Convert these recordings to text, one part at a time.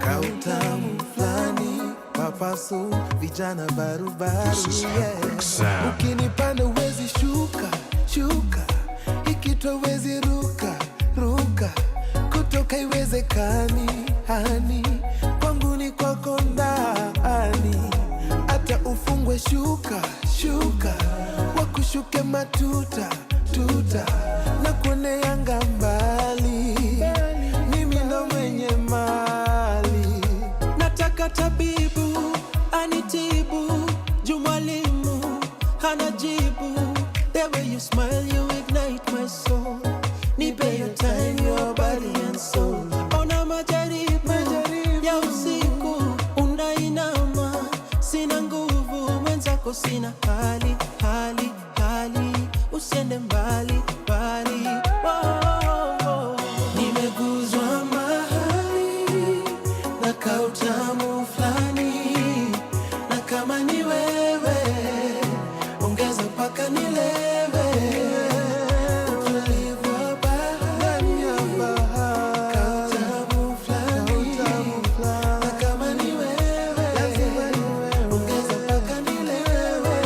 Kautamu flani papasu vijana barubaru yeah. Ukinipanda uwezi shuka ikitwa uwezi ruka kutoka iwezekani hani kwangu ni kwako ndani hata ufungwe shuka wakushuke matuta na kuone yanga mbali mimi ndo mwenye mali nataka tabibu anitibu jumwalimu hanajibu the way you smile you ignite my soul nipe your time your body and soul ona majaribu ya usiku unainama sina nguvu mwenzako sina hali usiende mbali nimeguzwa mahali na kautamu flani na kama ni wewe ongeza mpaka nilewe utulivu wa bahari kautamu flani na kama ni wewe ongeza mpaka nilewe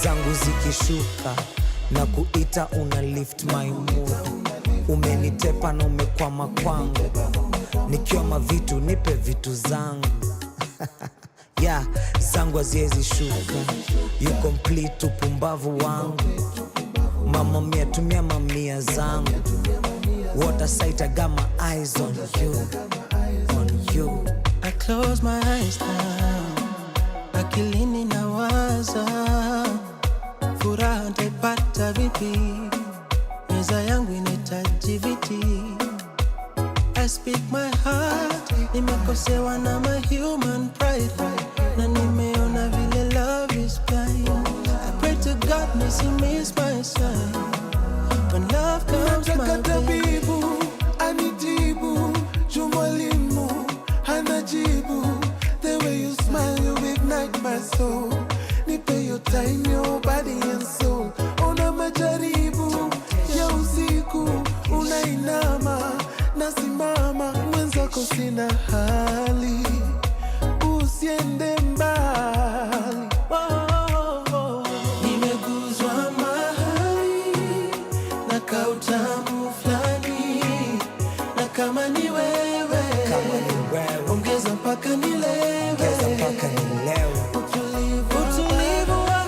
zangu zikishuka na kuita una lift my mood umenitepa na umekwama kwangu nikiwa mavitu nipe vitu zangu zangu haziwezi shuka you complete upumbavu wangu mama mia tumia mamia zangu what a sight I got my eyes on you I close my eyes now akilini nawaza furaha ntaipata vipi meza yangu inahitaji viti I speak my heart nimekosewa na my human pride na nimeona vile love is blind I pray to God miss my sign when love comes my way tabibu anitibu jumwalimu hanajibu the way you smile you ignite my soul nipe your time your body and soul ona majaribu ya usiku unainama nasimama mwenzako sina hali usiende mbali nimeguzwa mahali na kautamu flani na kama ni wewe ongeza mpaka nilewe utulivu wa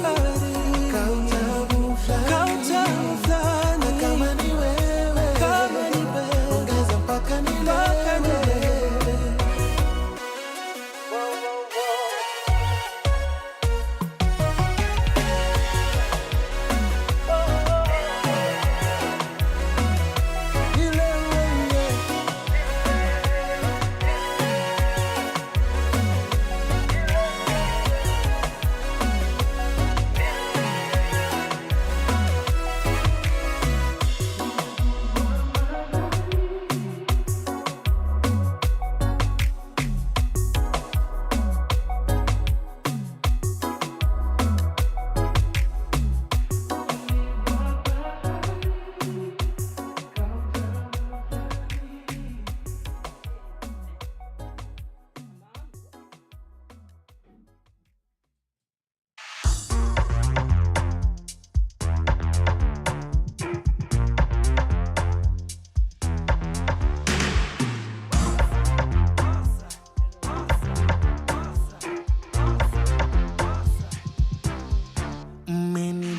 bahari kautamu flani na kama ni wewe ongeza mpaka nilewe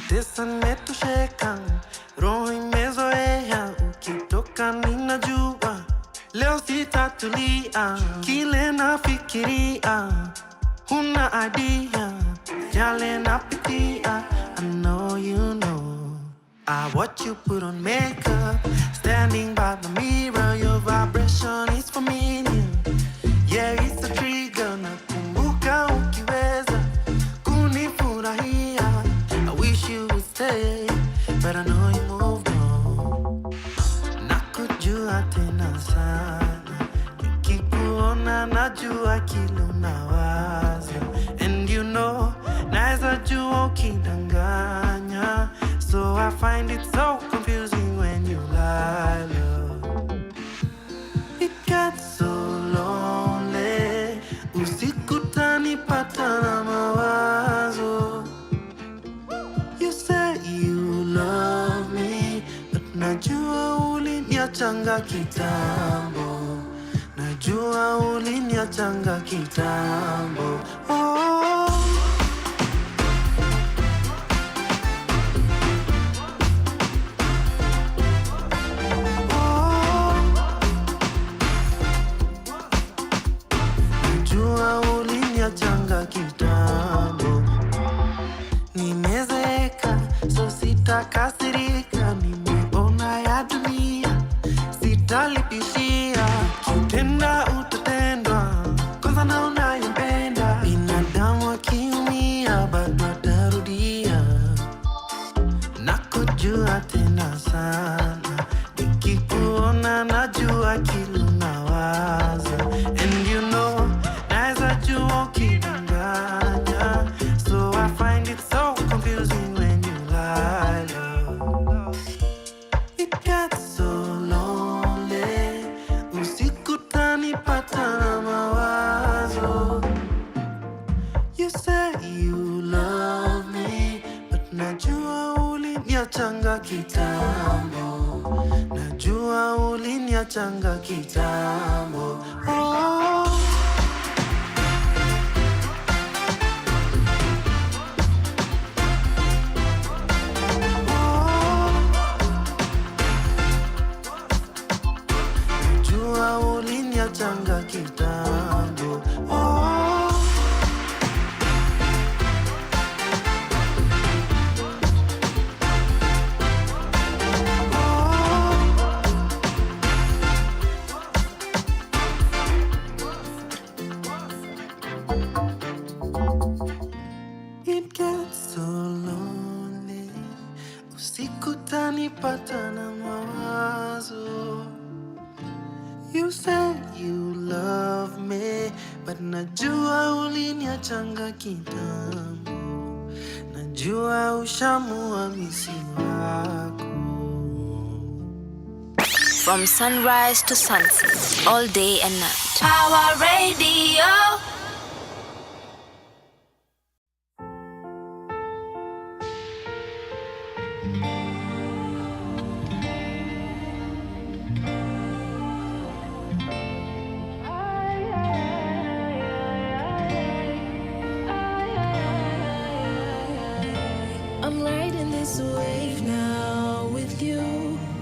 Tesa netosheka, roho imezoea, ukitoka ninajua, leo sitatulia, kile nafikiria, huna idea, yale napitia, I know you know. I watch you put on makeup, standing by the mirror, your vibration is familiar. Yeah, it's the trigger. Nakumbuka ukiweza kunifurahia. I wish you would stay, but I know you moved on. Nakujua tena sana, nikikuona najua kile unawaza. And you know, naeza jua ukidanganya. So I find it so confusing when you lie, love. It gets so lonely. Usiku tanipata na mawazo. You say you love me, but najua uliniachanga kitambo. Najua uliniachanga kitambo. Oh. Changa kitambo. Nimezeka, so sitakasirika. Nimeona ya dunia, sitalipishia. Kitenda utatendwa, kwanza na unayempenda. Binadamu akiumia, bado atarudia. Nakujua tena sana, nikikuona najua kile unawaza. And you know, naeza jua ukidanganya. So I find it so confusing when you lie, love. It gets so lonely. Usiku tanipata na mawazo. You say you love me, but najua uliniachanga kitambo. Najua uliniachanga kitambo. Oh. Changa kitambo. Oh. It gets so lonely. Usiku tanipata na mawazo. You say you love me, but najua uliniachanga kitambo. Najua ushamua misi wako. From sunrise to sunset, all day and night. Pawa Radio.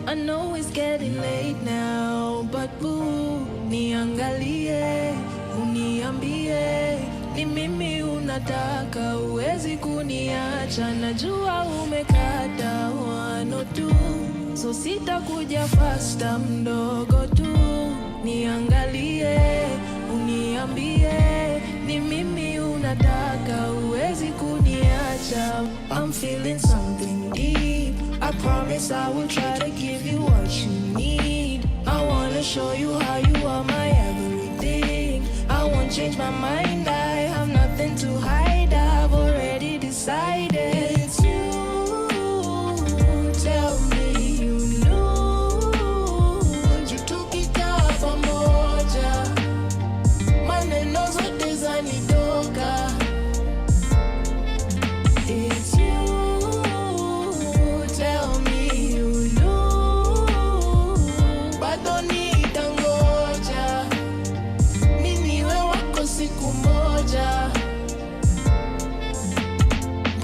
I know it's getting late now, but boo, niangalie, uniambie, ni mimi unataka, uwezi kuniacha, najua umekata 102, so sitakuja faster mdogo tu, niangalie, uniambie, ni mimi unataka, uwezi kuniacha. I'm feeling something deep, I promise I will try to give you what you need. I wanna show you how you are my everything. I won't change my mind, I have nothing to hide. I've already decided it's you. Tell me you knew. You took it up pamoja. Maneno zote zanitoka. It's you. Tell me you knew. Bado nitangoja. Mimi niwe wako siku moja.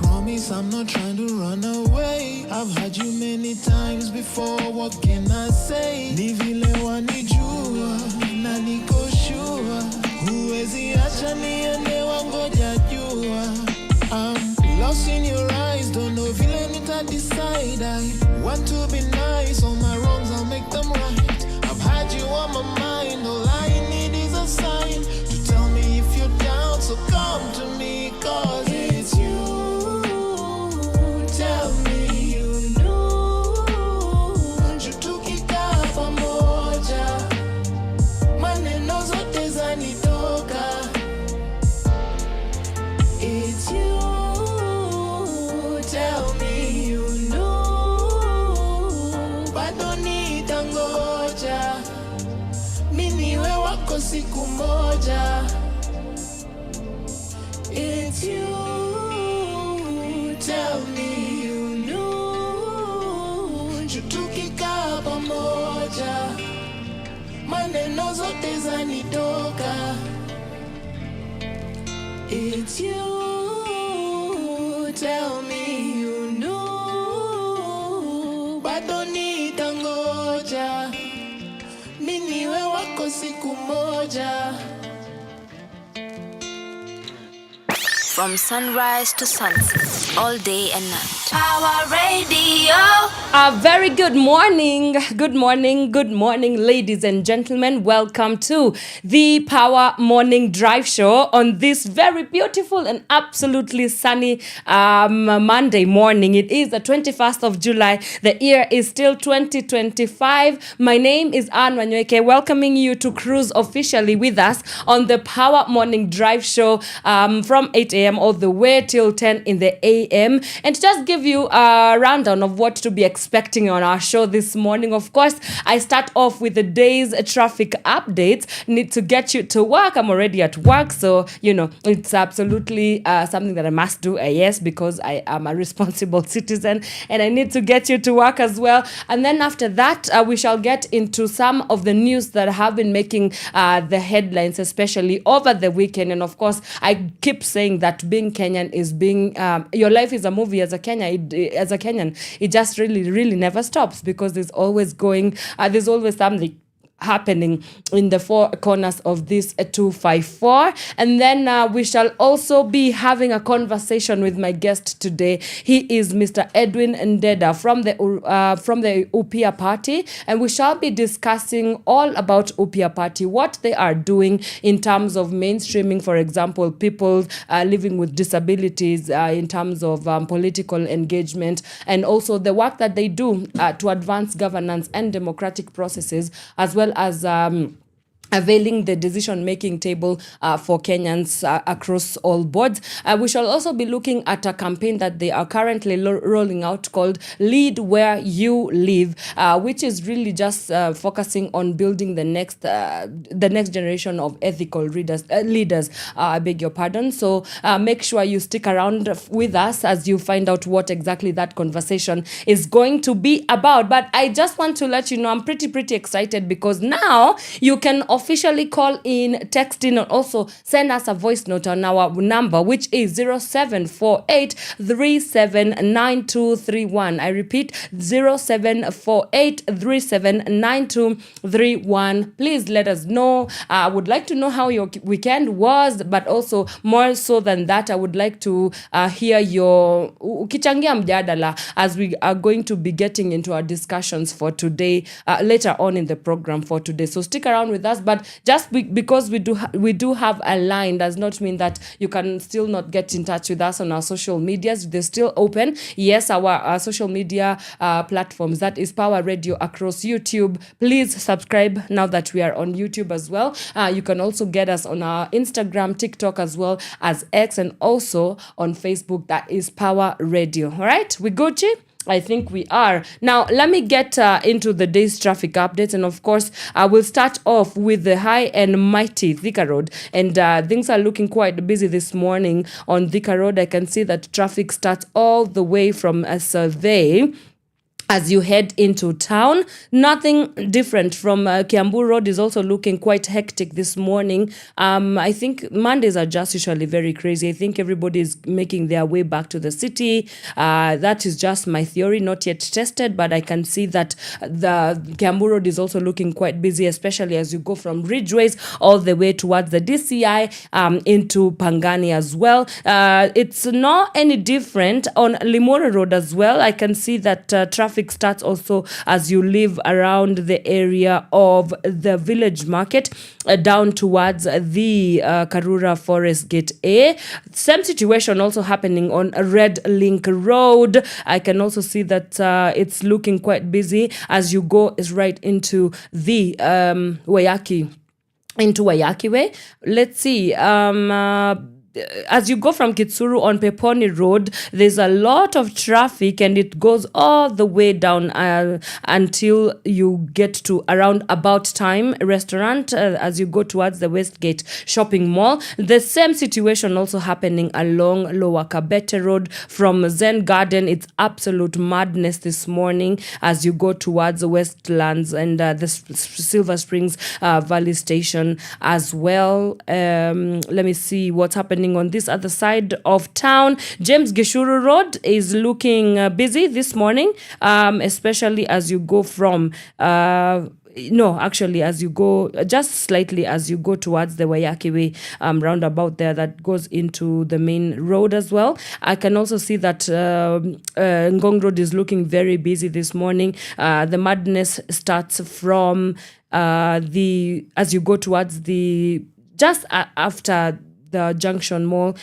Promise I'm not trying to run away. I've had you many times before, what can I say? Ni vile wanijua, na niko sure huwezi acha niende wangoja jua. I'm lost in your eyes, don't know vile nita decide. I want to be nice, all my wrongs I'll make them right. I've had you on my mind, all I siku moja. It's you, tell me you knew. Tukikaa pamoja, maneno zote zanitoka. It's you, tell me you knew. Bado nitangoja, mimi niwe wako siku moja. From sunrise to sunset, all day and night. Power Radio. A very good morning, ladies and gentlemen. Welcome to the Power Morning Drive Show on this very beautiful and absolutely sunny Monday morning. It is the 21st of July. The year is still 2025. My name is Wanyoike, welcoming you to cruise officially with us on the Power Morning Drive Show from 8 a.m. all the way till 10 in the a.m. and to just give you a rundown of what to be expecting on our show this morning. Of course, I start off with the day's traffic updates. Need to get you to work. I'm already at work, so it's absolutely something that I must do. Yes, because I am a responsible citizen and I need to get you to work as well. And then after that, we shall get into some of the news that have been making the headlines, especially over the weekend. And of course, I keep saying that being Kenyan is being your life is a movie. As a Kenyan, it just really never stops, because there's always something happening in the four corners of this 254. And then we shall also be having a conversation with my guest today. He is Mr. Edwin Ndenda from the Upia Party, and we shall be discussing all about Upia Party, what they are doing in terms of mainstreaming, for example, people living with disabilities, in terms of political engagement, and also the work that they do to advance governance and democratic processes, as well as availing the decision-making table for Kenyans across all boards. We shall also be looking at a campaign that they are currently rolling out called Lead Where You Live, which is really just focusing on building the next generation of ethical leaders. I beg your pardon. So make sure you stick around with us as you find out what exactly that conversation is going to be about. But I just want to let you know I'm pretty excited, because now you can officially call in, text in, and also send us a voice note on our number, which is 0748379231. I repeat, 0748379231. Please let us know. I would like to know how your weekend was, but also more so than that, I would like to hear your ukichangia mjadala, as we are going to be getting into our discussions for today, later on in the program for today. So stick around with us. But just because we do have a line does not mean that you can still not get in touch with us on our social medias. They're still open. Yes, our social media platforms, that is Power Radio across YouTube. Please subscribe now that we are on YouTube as well. You can also get us on our Instagram, TikTok, as well as X, and also on Facebook. That is Power Radio. All right, we Gucci? I think we are. Now, let me get into the day's traffic updates. And of course, we'll start off with the high and mighty Thika Road. And things are looking quite busy this morning on Thika Road. I can see that traffic starts all the way from a survey as you head into town. Nothing different from Kiambu Road is also looking quite hectic this morning. I think Mondays are just usually very crazy. I think everybody is making their way back to the city. That is just my theory, not yet tested, but I can see that the Kiambu Road is also looking quite busy, especially as you go from Ridgeways all the way towards the DCI into Pangani as well. It's not any different on Limuru Road as well. I can see that traffic starts also as you live around the area of the village market down towards the Karura Forest Gate A. Same situation also happening on Red Link Road. I can also see that it's looking quite busy as you go right into the Wayaki Way. Let's see. as you go from Kitsuru on Peponi Road, there's a lot of traffic and it goes all the way down until you get to around About Time restaurant as you go towards the Westgate shopping mall. The same situation also happening along Lower Kabete Road from Zen Garden. It's absolute madness this morning as you go towards the Westlands and the Silver Springs Valley Station as well. Let me see what's happening on this other side of town. James Gishuru Road is looking busy this morning, especially as you go from as you go just slightly as you go towards the Wanyoike Way roundabout there that goes into the main road as well. I can also see that Ngong Road is looking very busy this morning. The madness starts from as you go towards the just after the Junction Mall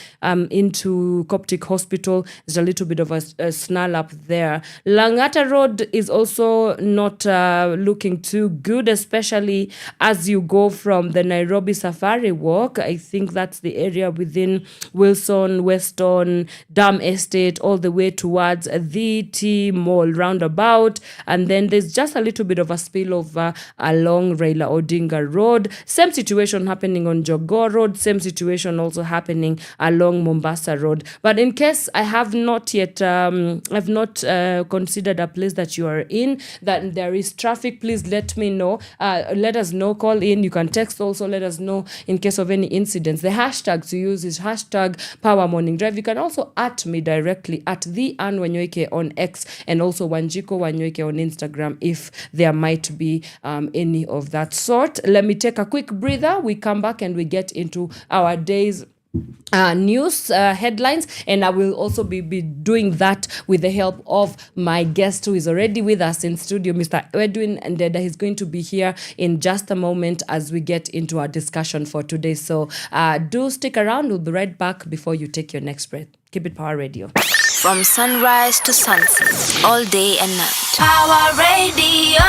into Coptic Hospital. There's a little bit of a snarl up there. Langata Road is also not looking too good, especially as you go from the Nairobi Safari Walk. I think that's the area within Wilson, Weston, Dam Estate, all the way towards the T Mall roundabout. And then there's just a little bit of a spillover along Raila Odinga Road. Same situation happening on Jogoo Road. Same situation also happening along Mombasa Road. But in case I have not yet, I've not considered a place that you are in, that there is traffic, please let me know. Let us know, call in. You can text also, let us know in case of any incidents. The hashtags you use is hashtag Power Morning Drive. You can also at me directly at the Wanyoike on X and also Wanjiko Wanyoike on Instagram if there might be any of that sort. Let me take a quick breather. We come back and we get into our day's news headlines, and I will also be doing that with the help of my guest who is already with us in studio, Mr. Edwin Ndenda. He's going to be here in just a moment as we get into our discussion for today. So do stick around. We'll be right back before you take your next breath. Keep it Power Radio. From sunrise to sunset, all day and night. Power Radio.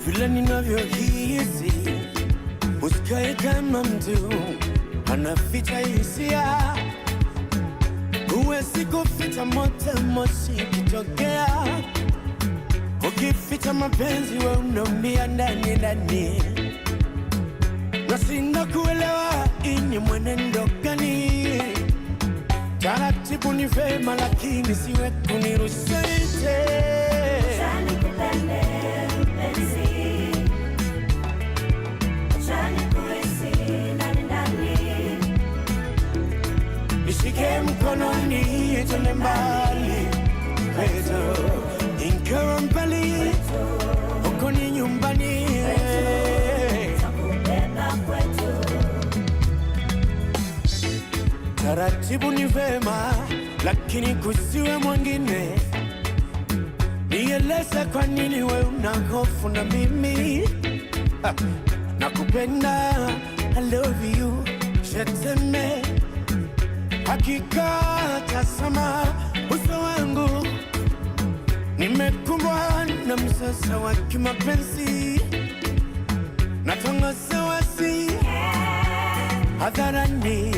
Vile ninavyohisi, usikae kama mtu anaficha hisia. Huwezi kuficha moto, moshi ukitokea. Ukificha mapenzi wewe unaumia ndani ndani. Nashinda kuelewa ini mwenendo gani. Taratibu ni vema lakini siwe kunirusite. Nishike mkononi twende mbali kwetu, ingawa mbali huko ni nyumbani kwetu. Taratibu ni vema lakini kusiwe mwingine. Nieleze kwa nini wewe una hofu na mimi. Nakupenda, I love you, je t'aime. Hakika tazama uso wangu, nimekumbwa na msasa wa kimapenzi. Natangaza wazi hadharani,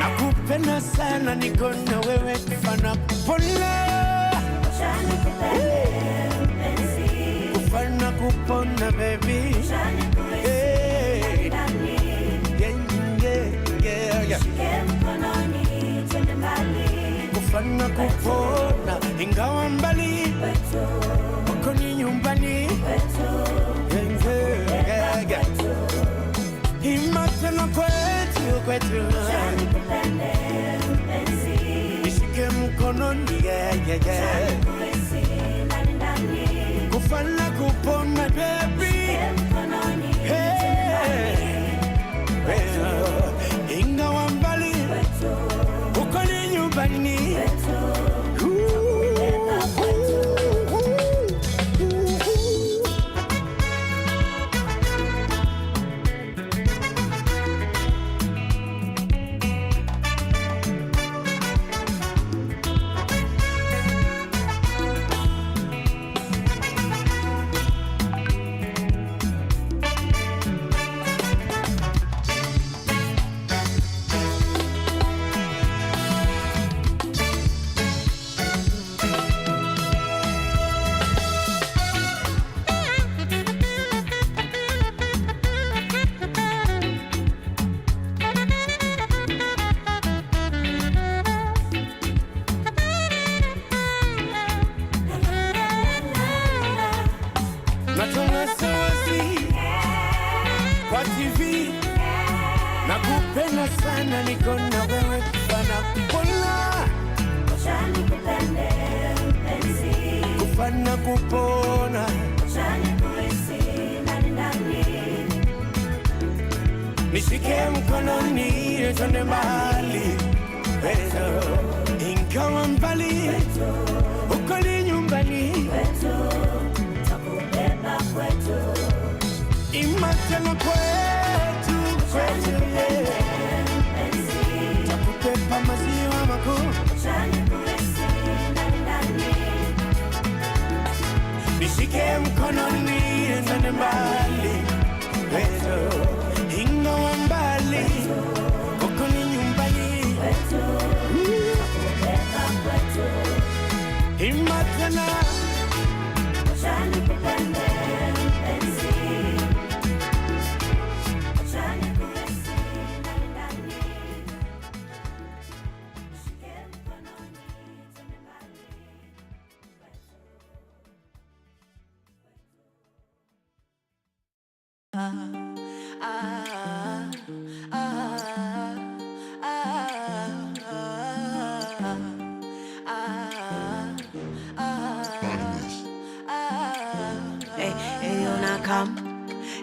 nakupenda sana, niko na wewe kufana pole. Kufana kupona baby. Kufana kupona ingawa mbali uko ni nyumbani Imatena kwetu nishike mkononi Kufana kupona baby. Hey. nyumbani kwa TV nakupenda sana, niko na wewe kufana kupona, Shani kupende mpenzi, kufana kupona, shani kuhisi ndani ndani, nishike mkononi twende mbali, wetu ingawa mbali, uko ni nyumbani, wetu takubeba kwetu, imatena kwetu, kwetu takupepa maziwa makuu, shani kuhisi ndani ndani, nishike mkononi twende mbali, wetu ingawa mbali, uko ni nyumbani, wetu takubeba kwetu, imatena shani kupende mpenzi, shani kuhisi ndani ndani, shike mkononi twende mbali,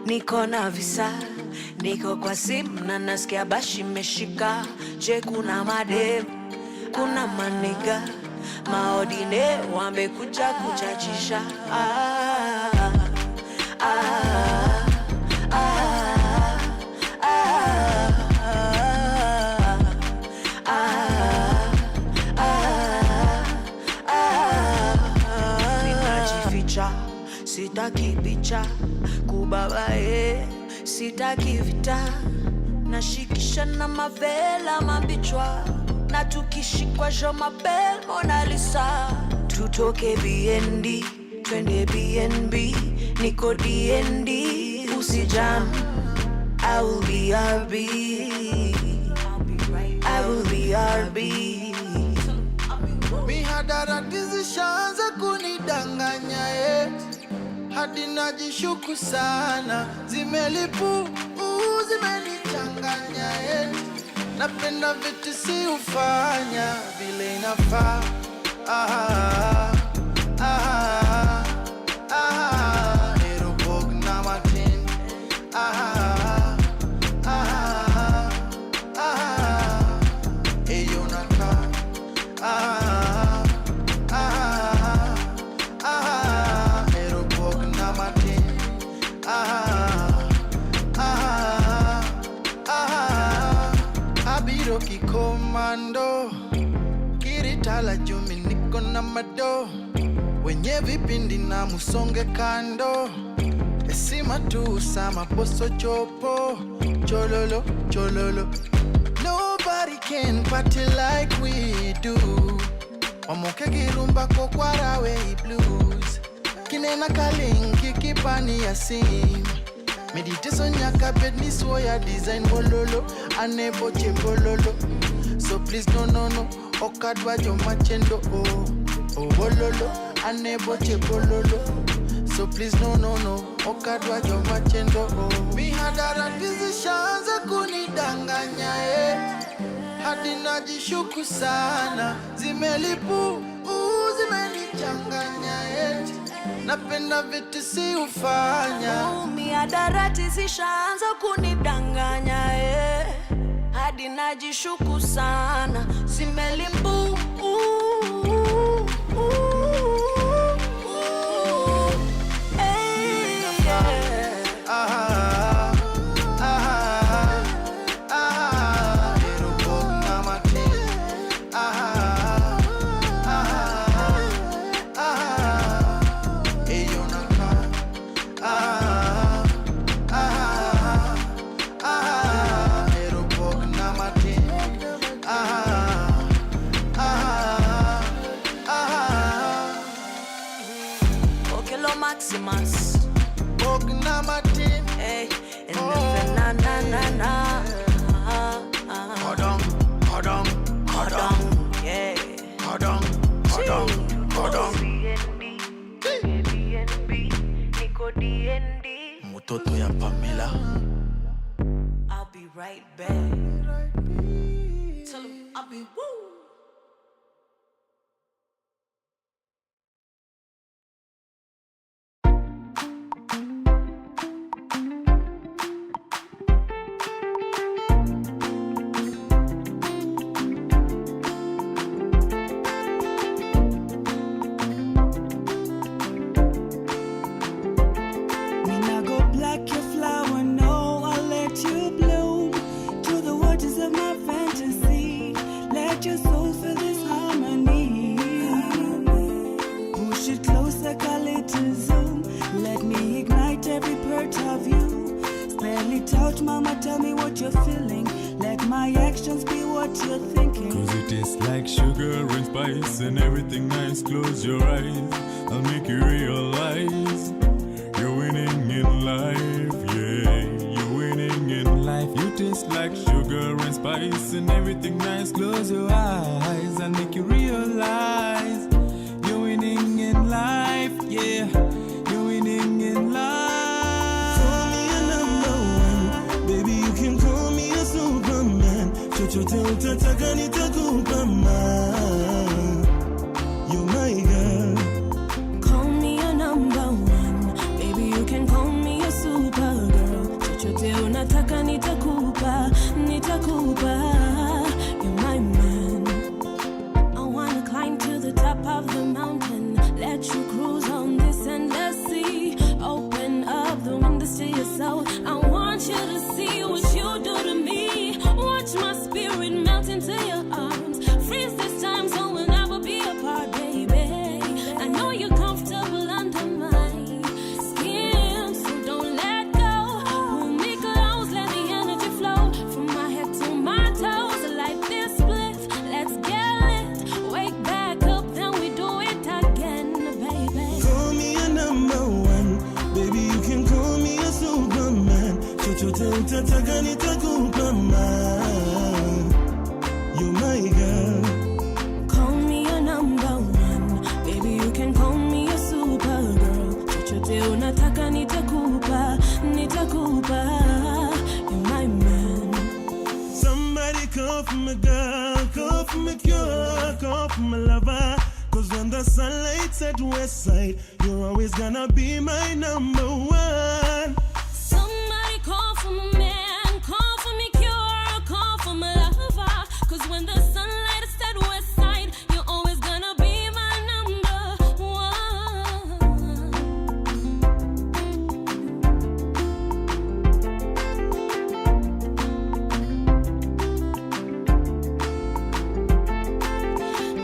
niko na visa, niko kwa simu na nasikia bashi meshika. Je, kuna madem, kuna maniga, maodine wamekuja kuchachisha. Ninajificha, sitaki picha kubabae, sitaki vita, nashikisha na mavela mabichwa, na tukishikwa jo mabel Mona Lisa. Tutoke BND, twende BNB, niko DND, usijam, I will be RB, I will be RB. Mihadarati zishaanza kunidanganya hadi najishuku sana, zimelipu zimenichanganya napenda vitu si ufanya vile inafaa. Erobog na matin eyo naka erobog na matin abiro kikomando kiritala jumi niko na mado wenye vipindi na musonge kando esima tu sama poso chopo chololo chololo. Nobody can party like we do. Wamoke girumba ko kwarawe blues, kinena kalingi kipani ya sim, meditation nyaka bedni soya design bololo anebo chebololo. So please no no no okadwa jo machendo oh bololo anebo chebololo. So please no no no okadwa jo machendo oh. Mihadarati zishaanza kunidanganya hadi najishuku sana, zimelipu zimenichanganya napenda vitu si ufanya. Mihadarati zishaanza kunidanganya hadi hadi najishuku sana. Simelimbu Maximus. Hey, and na. Hold on, yeah. Hold on. Mutoto ya Pamela. I'll be right back. Tell him I'll be woo. Mama, tell me what you're feeling. Let my actions be what you're thinking. Cause it tastes like sugar and spice and everything nice. Close your eyes, I'll make you realize you're winning in life, yeah. You're winning in life. You taste like sugar and spice and everything nice. Close your eyes, I'll make you realize you're winning in life, yeah. You're winning in life. Baby, you can call me a Superman. Chochote utataka nitakupa man. You're my girl. Call me a number one. Baby, you can call me a super girl. Chochote unataka nitakupa. You're my man. I wanna climb to the top of the mountain. Let you cruise on this endless sea. Open up the windows to your soul. I want you to see what you do to me. Watch my spirit melt into your arms. Freeze this time so we'll never be apart, baby. I know you're comfortable under my skin, so don't let go. Pull me close, let the energy flow from my head to my toes. Like this split, let's get lit. Wake back up, then we do it again, baby. Call me a number one. Baby, you can call me a Superman. Chochote utataka nitakupa man. You're my girl. Call me a number one. Baby, you can call me a super girl. Chochote unataka nitakupa. You're my man. Somebody call for my girl, call for my cure, call for my lover. Cause when the sunlight's at west side, you're always gonna be my number one. Somebody call for my man, call for me cure, call for my lover. Cause when the sunlight is at west side, you're always gonna be my number one.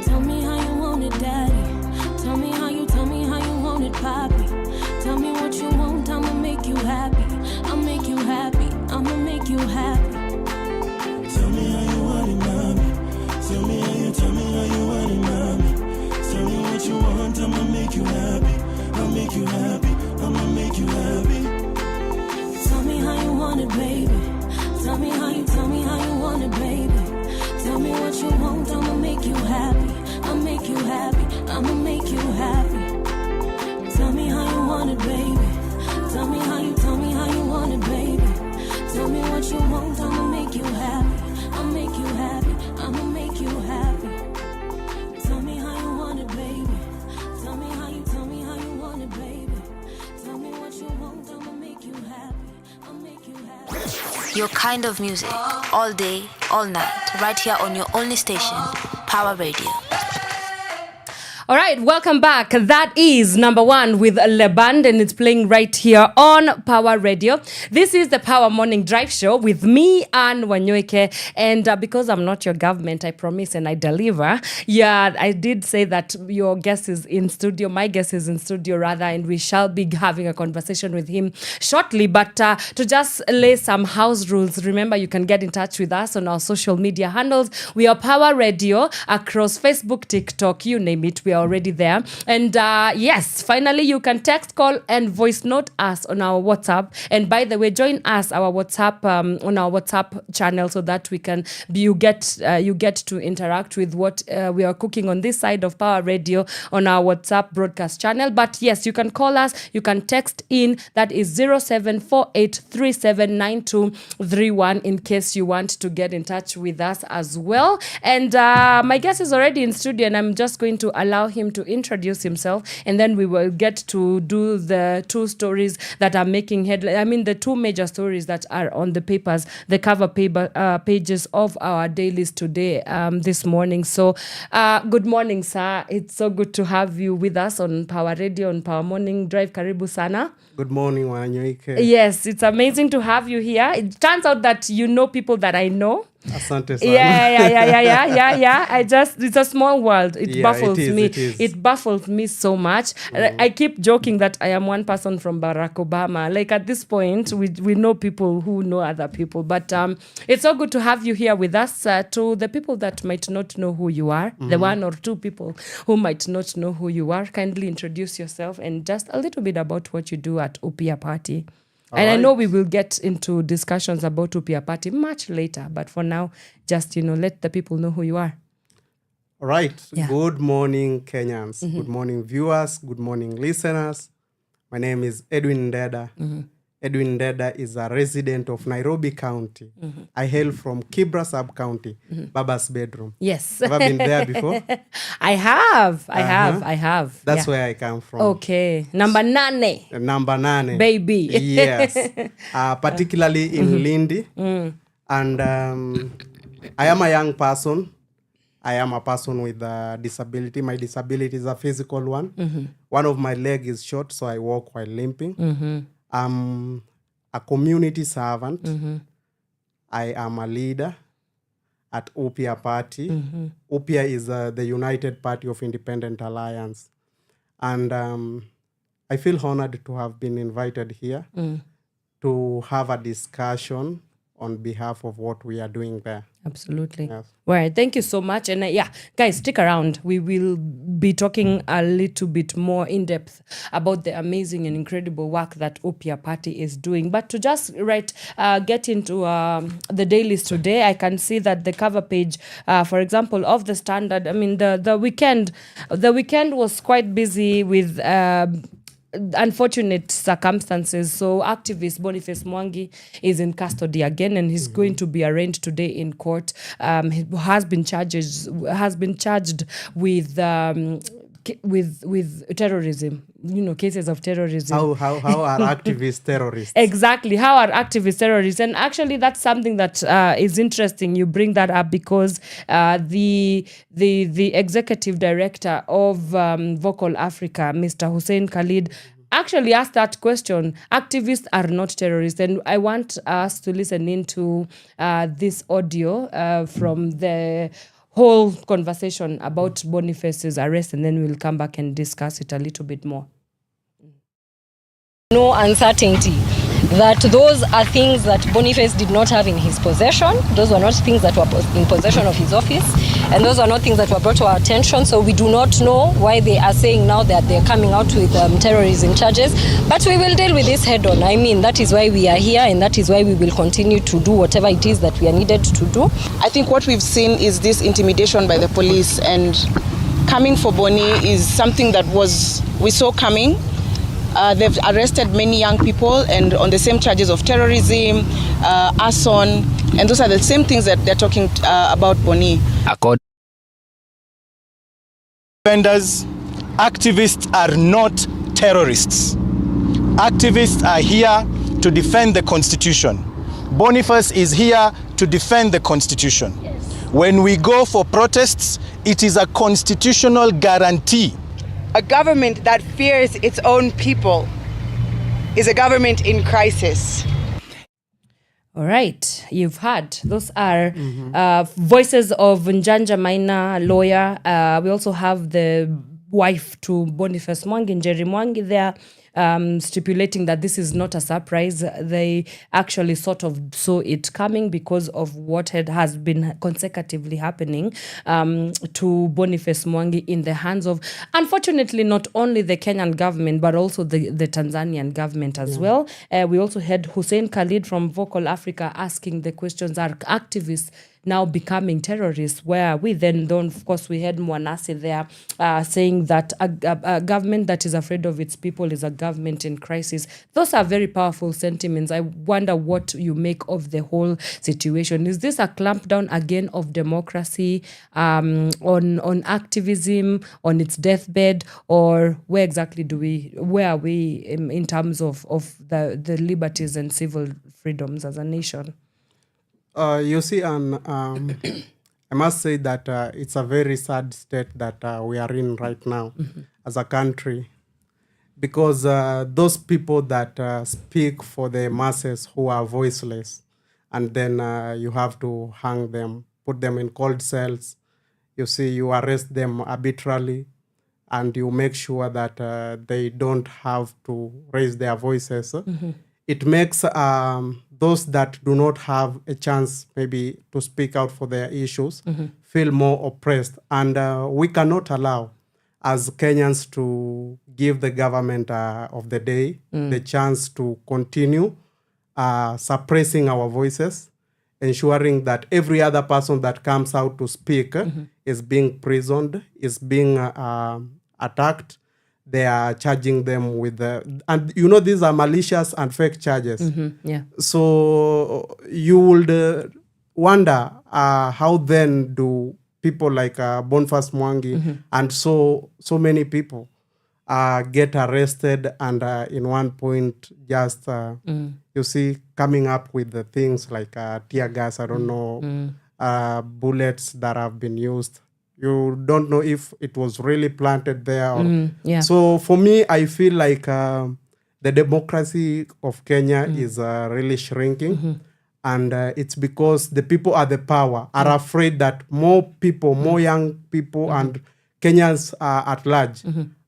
Tell me how you want it, daddy. Tell me how you want it, poppy. Tell me what you want, I'ma make you happy. I'll make you happy, I'ma make you happy. Tell me how you want it, mommy. Tell me how you want it, mommy. Tell me what you want, I'ma make you happy. I'll make you happy, I'ma make you happy. Tell me how you want it, baby. Tell me how you want it, baby. Tell me what you want, I'ma make you happy. I'll make you happy, I'ma make you happy. Tell me how you want it, baby. Tell me how you want it, baby. Tell me what you want, I'ma make you happy. I'll make you happy, I'ma make you happy. Tell me how you want it, baby. Tell me how you want it, baby. Tell me what you want, I'ma make you happy. I'll make you happy. your kind of music, all day, all night, right here on your only station, Power Radio. All right, welcome back. That is number one with Le Band, and it's playing right here on Power Radio. This is the Power Morning Drive Show with me and Wanyoike. And because I'm not your government, I promise and I deliver. Yeah, I did say that your guest is in studio. My guest is in studio, rather, and we shall be having a conversation with him shortly. But to just lay some house rules, remember you can get in touch with us on our social media handles. We are Power Radio across Facebook, TikTok, you name it. We are already there. And yes, finally you can text, call and voice note us on our WhatsApp. And by the way, join us our WhatsApp on our WhatsApp channel so that we can you get to interact with what we are cooking on this side of Power Radio on our WhatsApp broadcast channel. But yes, you can call us, you can text in, that is 0748379231 in case you want to get in touch with us as well. And my guest is already in studio and I'm just going to allow him to introduce himself, and then we will get to do the two stories that are making headline. I mean, the two major stories that are on the papers, the cover pages of our dailies today, this morning. So, good morning, sir. It's so good to have you with us on Power Radio, on Power Morning Drive. Karibu sana. Good morning, Wanyoike. Yes, it's amazing to have you here. It turns out that you know people that I know. Asante sana. Yeah. It's a small world. It baffles me. It baffles me so much. I keep joking that I am one person from Barack Obama. Like at this point, we know people who know other people. But it's so good to have you here with us. To the people that might not know who you are, the one or two people who might not know who you are, kindly introduce yourself and just a little bit about what you do at Upia Party. And I know we will get into discussions about Upia Party much later, but for now, just, let the people know who you are. All right. Yeah. Good morning, Kenyans. Good morning, viewers. Good morning, listeners. My name is Edwin Ndenda. Edwin Ndenda is a resident of Nairobi County. I hail from Kibra Sub-County, Baba's bedroom. Yes. Have I been there before? I have. That's where I come from. Okay. Number 9. Number 9. Baby. Yes. Particularly in Lindi. And I am a young person. I am a person with a disability. My disability is a physical one. One of my leg is short, so I walk while limping. I'm a community servant. I am a leader at Upia Party. Upia is the United Party of Independent Alliance. And I feel honored to have been invited here to have a discussion on behalf of what we are doing there. Absolutely. Yes. Well, thank you so much. And guys, stick around. We will be talking a little bit more in depth about the amazing and incredible work that Upia Party is doing. But to just get into the dailies today, I can see that the cover page, for example, of the Standard, I mean, the weekend was quite busy with unfortunate circumstances. So activist Boniface Mwangi is in custody again, and he's going to be arraigned today in court. He has been charged with terrorism, cases of terrorism. How are activists terrorists? Exactly. How are activists terrorists? And actually, that's something that is interesting. You bring that up because the executive director of Vocal Africa, Mr. Hussein Khalid, actually asked that question. Activists are not terrorists. And I want us to listen into this audio from the whole conversation about Boniface's arrest, and then we'll come back and discuss it a little bit more. No uncertainty that those are things that Boniface did not have in his possession. Those were not things that were in possession of his office, and those are not things that were brought to our attention. So we do not know why they are saying now that they're coming out with terrorism charges, but we will deal with this head on. I mean, that is why we are here, and that is why we will continue to do whatever it is that we are needed to do. I think what we've seen is this intimidation by the police, and coming for Boni is something that we saw coming. They've arrested many young people and on the same charges of terrorism, arson, and those are the same things that they're talking about Boni. Defenders, activists are not terrorists. Activists are here to defend the Constitution. Boniface is here to defend the Constitution. Yes. When we go for protests, it is a constitutional guarantee. A government that fears its own people is a government in crisis. All right, you've heard. Those are voices of Njanja Maina, lawyer. We also have the wife to Boniface Mwangi, Njeri Mwangi, there. Stipulating that this is not a surprise. They actually sort of saw it coming because of what has been consecutively happening to Boniface Mwangi in the hands of, unfortunately, not only the Kenyan government, but also the Tanzanian government as well. We also had Hussein Khalid from Vocal Africa asking the questions, are activists now becoming terrorists, where we then don't, of course, we had Mwanasi there saying that a government that is afraid of its people is a government in crisis. Those are very powerful sentiments. I wonder what you make of the whole situation. Is this a clampdown again of democracy, on activism, on its deathbed, or where exactly where are we in terms of the liberties and civil freedoms as a nation? You see, I must say that it's a very sad state that we are in right now as a country, because those people that speak for the masses who are voiceless, and then you have to hang them, put them in cold cells. You see, you arrest them arbitrarily, and you make sure that they don't have to raise their voices. It makes those that do not have a chance maybe to speak out for their issues feel more oppressed. And we cannot allow, as Kenyans, to give the government of the day the chance to continue suppressing our voices, ensuring that every other person that comes out to speak is being imprisoned, is being attacked. They are charging them with and these are malicious and fake charges. So you would wonder how then do people like Boniface Mwangi and so many people get arrested, and in one point just you see coming up with the things like tear gas, I don't know, bullets that have been used. You don't know if it was really planted there. Or, So for me, I feel like the democracy of Kenya is really shrinking. And it's because the people at the power are afraid that more people, more young people and Kenyans at large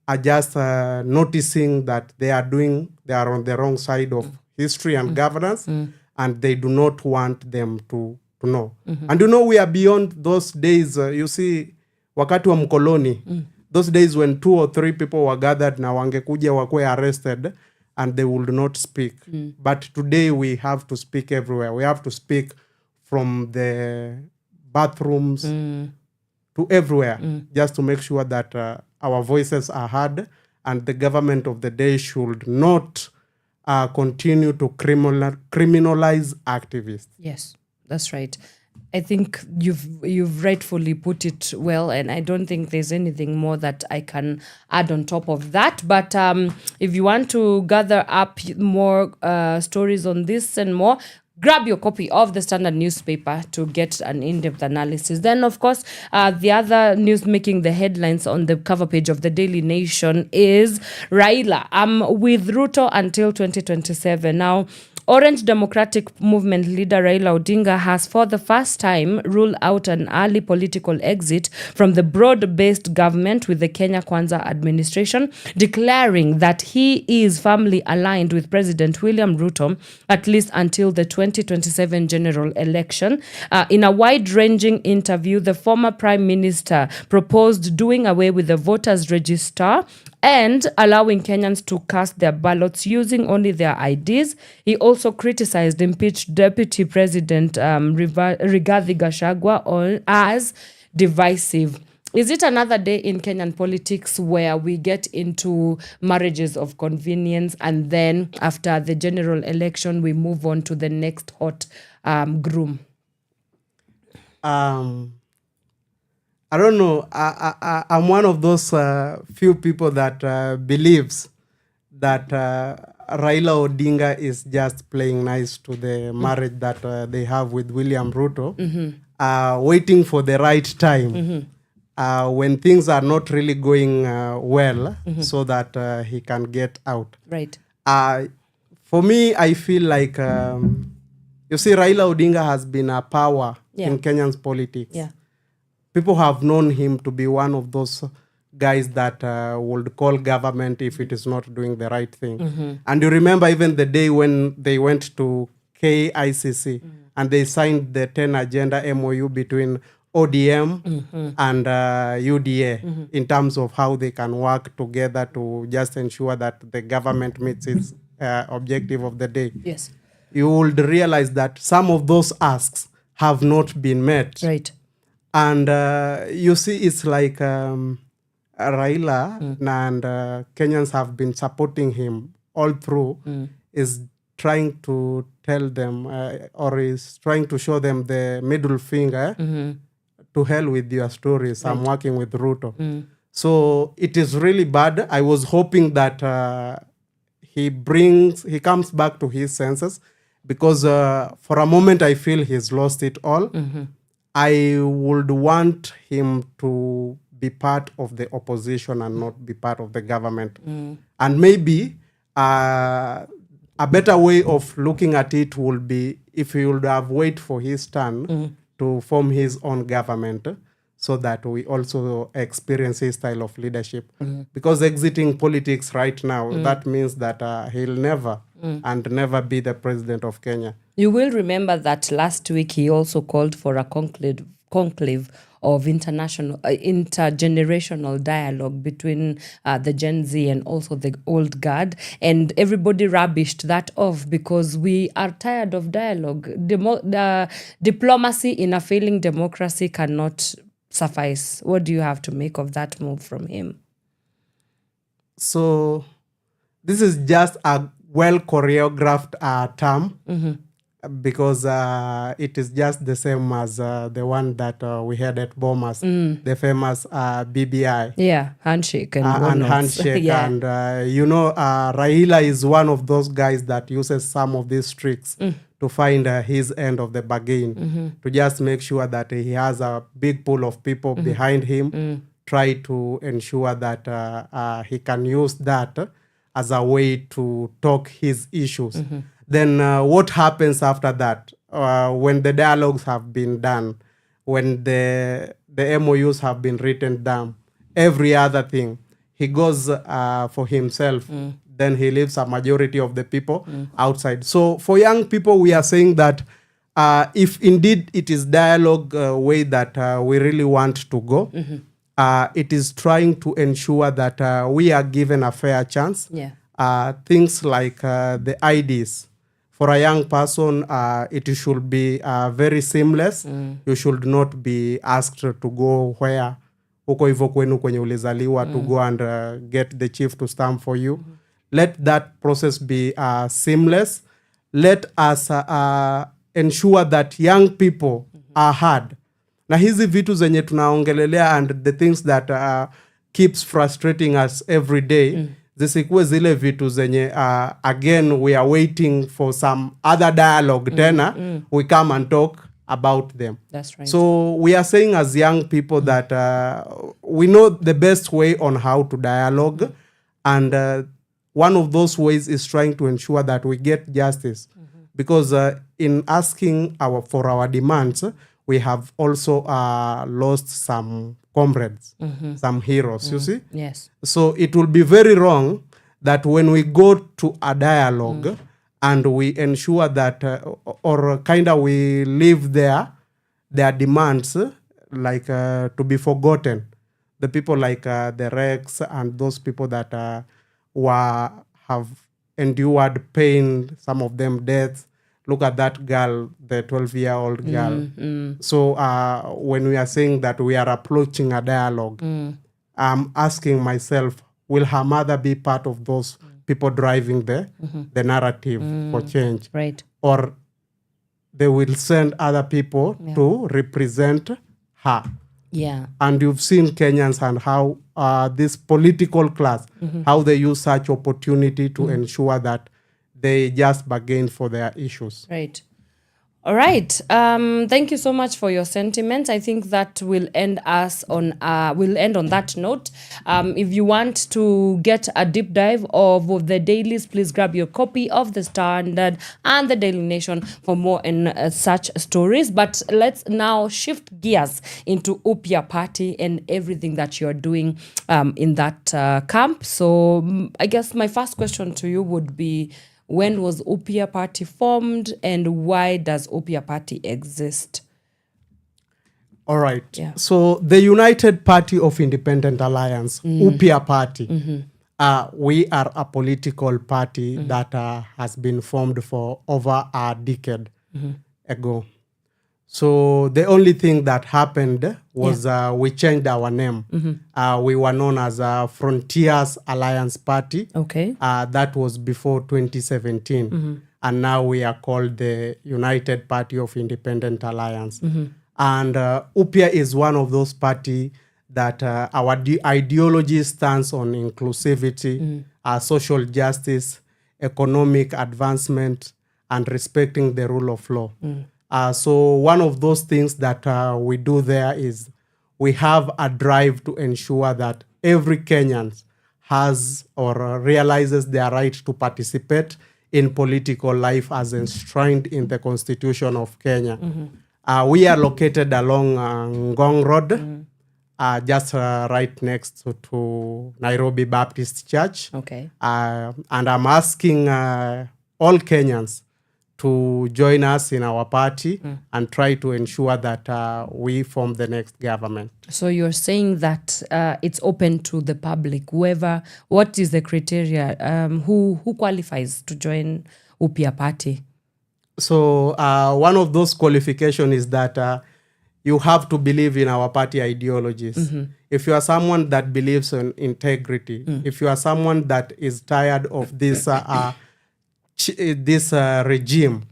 are just noticing that they are on the wrong side of history and governance, and they do not want them to know. And we are beyond those days. You see, wakati wa mkoloni, those days when 2 or 3 people were gathered na wangekuja wakwe arrested and they would not speak. But today we have to speak everywhere. We have to speak from the bathrooms to everywhere, just to make sure that our voices are heard, and the government of the day should not continue to criminalize activists. Yes, that's right. I think you've rightfully put it well, and I don't think there's anything more that I can add on top of that. But if you want to gather up more stories on this and more, grab your copy of the Standard newspaper to get an in-depth analysis. Then, of course, the other news making the headlines on the cover page of the Daily Nation is Raila. With Ruto until 2027. Now, Orange Democratic Movement leader Raila Odinga has for the first time ruled out an early political exit from the broad-based government with the Kenya Kwanza administration, declaring that he is firmly aligned with President William Ruto, at least until the 2027 general election. In a wide-ranging interview, the former Prime Minister proposed doing away with the voters' register and allowing Kenyans to cast their ballots using only their IDs. He also criticized impeached Deputy President Rigathi Gachagua as divisive. Is it another day in Kenyan politics where we get into marriages of convenience, and then after the general election, we move on to the next hot groom? I don't know. I'm one of those few people that believes that Raila Odinga is just playing nice to the marriage that they have with William Ruto, waiting for the right time when things are not really going well, so that he can get out. Right. For me, I feel like, you see, Raila Odinga has been a power in Kenyan's politics. Yeah. People have known him to be one of those guys that would call government if it is not doing the right thing. And you remember even the day when they went to KICC and they signed the 10 agenda MOU between ODM and UDA in terms of how they can work together to just ensure that the government meets its objective of the day. Yes. You would realize that some of those asks have not been met. Right. And you see, it's like Raila and Kenyans have been supporting him all through, is trying to tell them or is trying to show them the middle finger, to hell with your stories. I'm working with Ruto. So it is really bad. I was hoping that he comes back to his senses, because for a moment I feel he's lost it all. I would want him to be part of the opposition and not be part of the government. And maybe a better way of looking at it would be if he would have waited for his turn to form his own government, so that we also experience his style of leadership. Because exiting politics right now, that means that he'll never and never be the president of Kenya. You will remember that last week he also called for a conclave of intergenerational dialogue between the Gen Z and also the old guard, and everybody rubbished that off because we are tired of dialogue. Diplomacy in a failing democracy cannot suffice. What do you have to make of that move from him? So this is just a well choreographed term, because it is just the same as the one that we had at Bomas, the famous BBI. Yeah, handshake and handshake. Yeah. And Raila is one of those guys that uses some of these tricks to find his end of the bargain, to just make sure that he has a big pool of people behind him, try to ensure that he can use that as a way to talk his issues. Then what happens after that? When the dialogues have been done, when the MOUs have been written down, every other thing, he goes for himself. Then he leaves a majority of the people outside. So for young people, we are saying that if indeed it is dialogue way that we really want to go, it is trying to ensure that we are given a fair chance. Yeah. Things like the IDs. For a young person, it should be very seamless. You should not be asked to go where, huko hivyo kwenu kwenye ulizaliwa, to go and get the chief to stamp for you. Let that process be seamless. Let us ensure that young people are heard. Na hizi vitu zenye tunaongelelea and the things that keeps frustrating us every day, zisikuwe zile vitu zenye again we are waiting for some other dialogue tena, we come and talk about them. That's right. So we are saying as young people that we know the best way on how to dialogue, and one of those ways is trying to ensure that we get justice, because in asking for our demands, we have also lost some comrades, some heroes, you see? Yes. So it will be very wrong that when we go to a dialogue and we ensure that, or kind of we leave their demands like to be forgotten. The people like the Rex and those people that have endured pain, some of them death. Look at that girl, the 12-year-old girl. So when we are saying that we are approaching a dialogue, I'm asking myself, will her mother be part of those people driving the narrative for change? Right. Or they will send other people to represent her. Yeah. And you've seen Kenyans and how this political class, how they use such opportunity to ensure that they just bargain for their issues. Right. All right. Thank you so much for your sentiments. I think that will end us on will end on that note. If you want to get a deep dive of the dailies, please grab your copy of the Standard and the Daily Nation for more in such stories. But let's now shift gears into Upya Party and everything that you're doing in that camp. So I guess my first question to you would be, when was Upya Party formed and why does Upya Party exist? All right. Yeah. So the United Party of Independent Alliance, Upya Party, we are a political party that has been formed for over a decade ago. So the only thing that happened was we changed our name. We were known as Frontiers Alliance Party. Okay. That was before 2017. And now we are called the United Party of Independent Alliance. And Upya is one of those parties that our ideology stands on inclusivity, social justice, economic advancement, and respecting the rule of law. So one of those things that we do there is we have a drive to ensure that every Kenyan has or realizes their right to participate in political life as enshrined in the Constitution of Kenya. We are located along Ngong Road, just right next to Nairobi Baptist Church. Okay. And I'm asking all Kenyans to join us in our party and try to ensure that we form the next government. So you're saying that it's open to the public. Whoever, what is the criteria? Who qualifies to join Upya Party? So one of those qualifications is that you have to believe in our party ideologies. If you are someone that believes in integrity, if you are someone that is tired of this regime,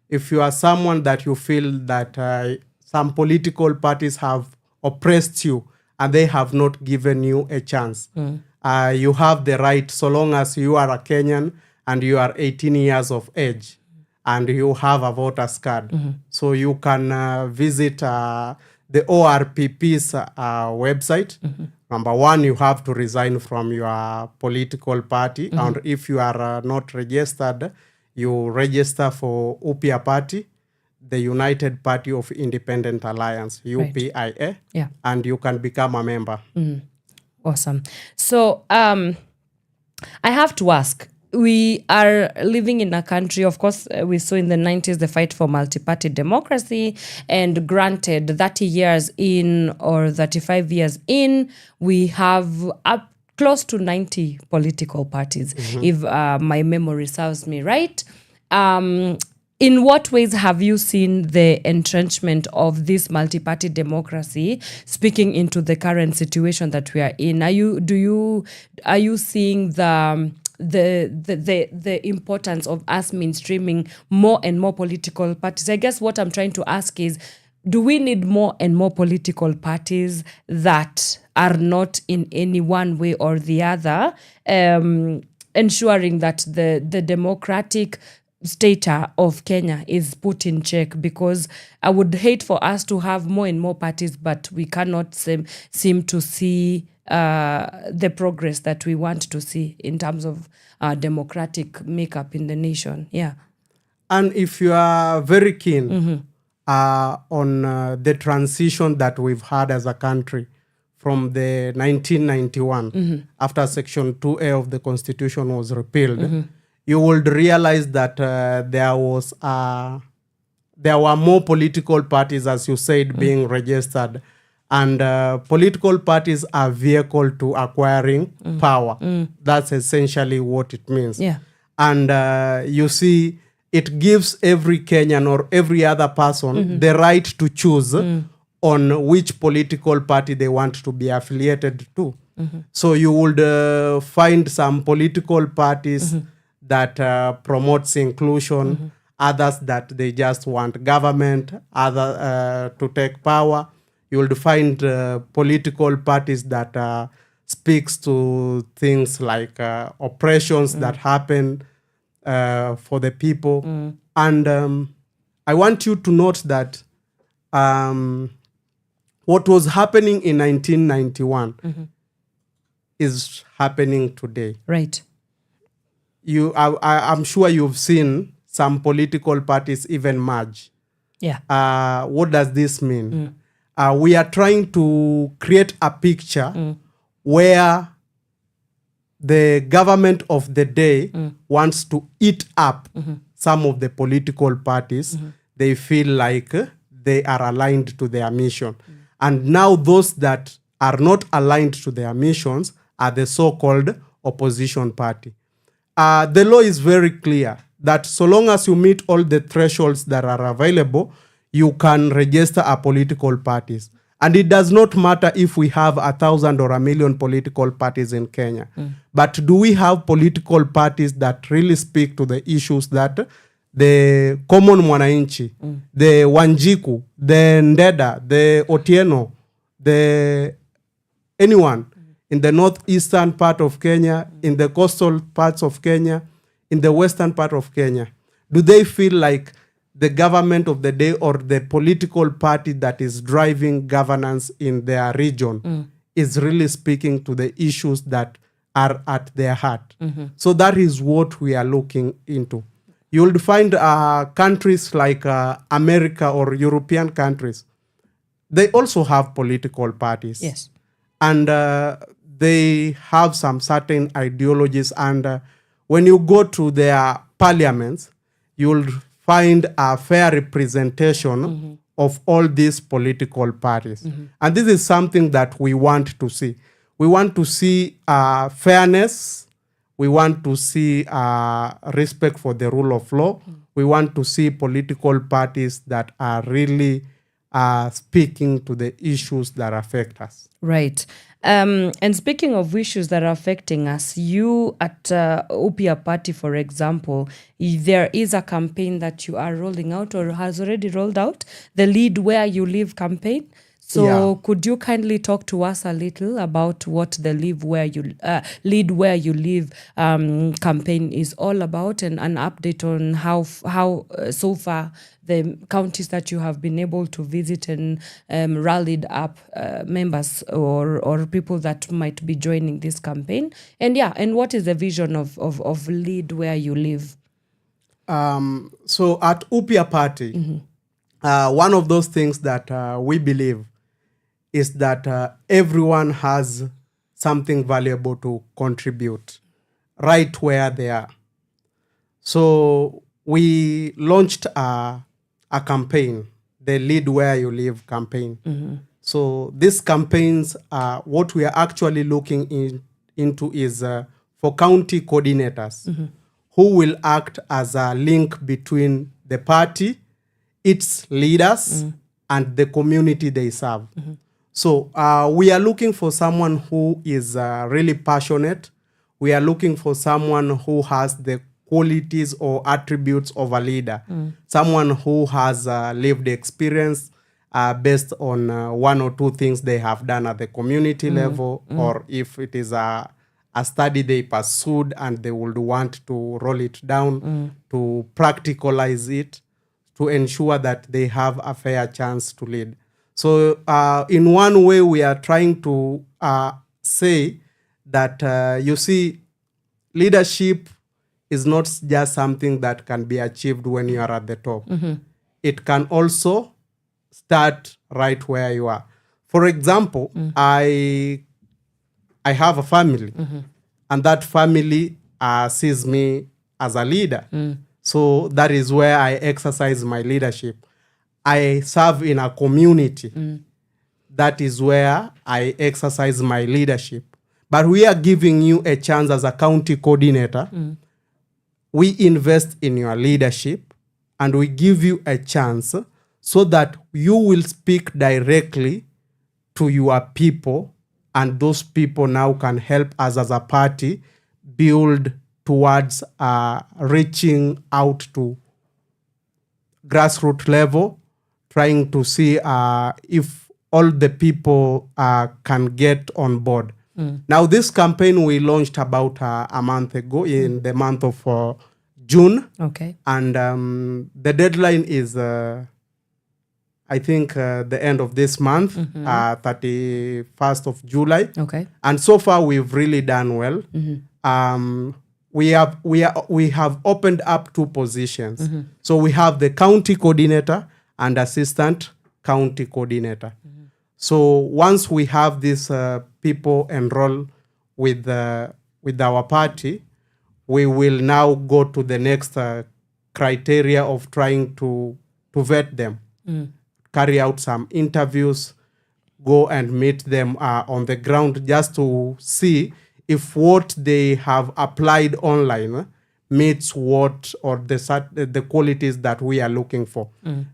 if you are someone that you feel that some political parties have oppressed you and they have not given you a chance, you have the right, so long as you are a Kenyan and you are 18 years of age and you have a voter's card. So you can visit the ORPP's website. Number one, you have to resign from your political party. And if you are not registered, you register for Upya Party, the United Party of Independent Alliance, UPIA, and you can become a member. Awesome. So I have to ask, we are living in a country, of course, we saw in the 90s the fight for multi-party democracy, and granted 30 years in or 35 years in, we have up close to 90 political parties, if my memory serves me right. In what ways have you seen the entrenchment of this multi-party democracy speaking into the current situation that we are in? Are you seeing the importance of us mainstreaming more and more political parties? I guess what I'm trying to ask is, do we need more and more political parties that are not in any one way or the other, ensuring that the democratic status of Kenya is put in check? Because I would hate for us to have more and more parties, but we cannot seem to see the progress that we want to see in terms of democratic makeup in the nation. Yeah. And if you are very keen on the transition that we've had as a country from the 1991, after Section 2A of the Constitution was repealed, you would realize that there were more political parties, as you said, being registered. And political parties are vehicle to acquiring power. That's essentially what it means. Yeah. And you see, it gives every Kenyan or every other person the right to choose on which political party they want to be affiliated to. So you would find some political parties that promotes inclusion, others that they just want government, other to take power. You will find political parties that speaks to things like oppressions that happen for the people. And I want you to note that what was happening in 1991 is happening today. Right. I'm sure you've seen some political parties even merge. Yeah. What does this mean? We are trying to create a picture where the government of the day wants to eat up some of the political parties. They feel like they are aligned to their mission. And now those that are not aligned to their missions are the so-called opposition party. The law is very clear that so long as you meet all the thresholds that are available, you can register a political parties. And it does not matter if we have 1,000 or 1,000,000 political parties in Kenya. But do we have political parties that really speak to the issues that the common mwananchi, the Wanjiku, the Ndenda, the Otieno, the anyone in the northeastern part of Kenya, in the coastal parts of Kenya, in the western part of Kenya, do they feel like the government of the day or the political party that is driving governance in their region is really speaking to the issues that are at their heart? So that is what we are looking into. You will find countries like America or European countries. They also have political parties. Yes. And they have some certain ideologies. And when you go to their parliaments, you'll find a fair representation of all these political parties. And this is something that we want to see. We want to see fairness. We want to see respect for the rule of law. We want to see political parties that are really speaking to the issues that affect us. Right. And speaking of issues that are affecting us, you at Upia Party, for example, there is a campaign that you are rolling out or has already rolled out, the Lead Where You Live campaign. So could you kindly talk to us a little about what the Lead Where You Live campaign is all about, and an update on how so far the counties that you have been able to visit and rallied up members or people that might be joining this campaign, and what is the vision of Lead Where You Live? So at Upia Party, one of those things that we believe is that everyone has something valuable to contribute right where they are. So we launched a campaign, the Lead Where You Live campaign. So these campaigns, what we are actually looking into is for county coordinators who will act as a link between the party, its leaders, and the community they serve. So we are looking for someone who is really passionate. We are looking for someone who has the qualities or attributes of a leader, someone who has lived experience based on one or two things they have done at the community level, or if it is a study they pursued and they would want to roll it down to practicalize it, to ensure that they have a fair chance to lead. So in one way, we are trying to say that, you see, leadership is not just something that can be achieved when you are at the top. It can also start right where you are. For example, I have a family, and that family sees me as a leader. So that is where I exercise my leadership. I serve in a community. That is where I exercise my leadership. But we are giving you a chance as a county coordinator. We invest in your leadership and we give you a chance so that you will speak directly to your people, and those people now can help us as a party build towards reaching out to grassroots level, trying to see if all the people can get on board. Now, this campaign we launched about a month ago, in the month of June. Okay. And the deadline is, I think, the end of this month, 31st of July. Okay. And so far, we've really done well. We have opened up 2 positions. So we have the county coordinator and assistant county coordinator. So once we have these people enroll with our party, we will now go to the next criteria of trying to vet them, carry out some interviews, go and meet them on the ground just to see if what they have applied online meets what or the qualities that we are looking for.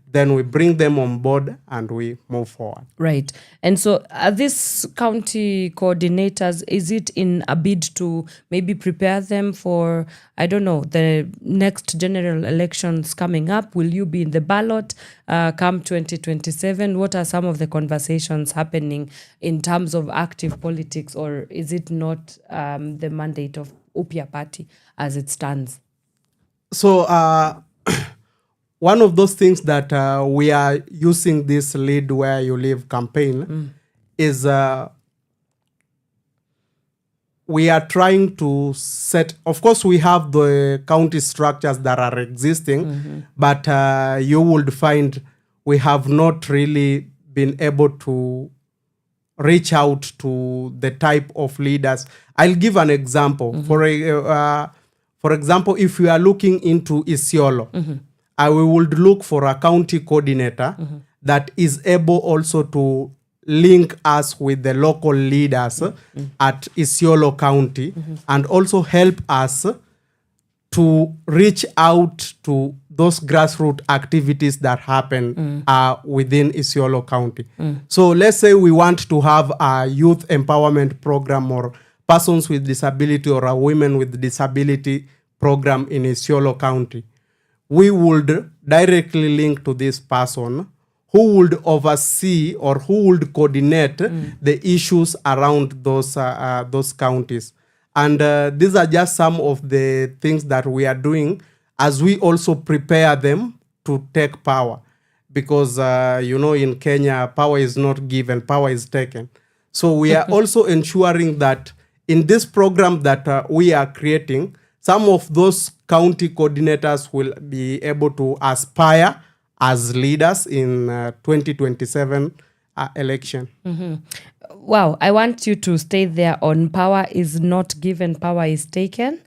Then we bring them on board and we move forward. Right. And so these county coordinators, is it in a bid to maybe prepare them for, I don't know, the next general elections coming up? Will you be in the ballot come 2027? What are some of the conversations happening in terms of active politics, or is it not the mandate of UPIA party as it stands? So one of those things that we are using this Lead Where You Live campaign is we are trying to set, of course we have the county structures that are existing, but you would find we have not really been able to reach out to the type of leaders. I'll give an example. For example, if we are looking into Isiolo, we would look for a county coordinator that is able also to link us with the local leaders at Isiolo County and also help us to reach out to those grassroots activities that happen within Isiolo County. So let's say we want to have a youth empowerment program or persons with disability or a women with disability program in Isiolo County. We would directly link to this person who would oversee or who would coordinate the issues around those counties. And these are just some of the things that we are doing as we also prepare them to take power. Because, in Kenya, power is not given, power is taken. So we are also ensuring that in this program that we are creating, some of those county coordinators will be able to aspire as leaders in 2027 election. Wow, I want you to stay there on power is not given, power is taken.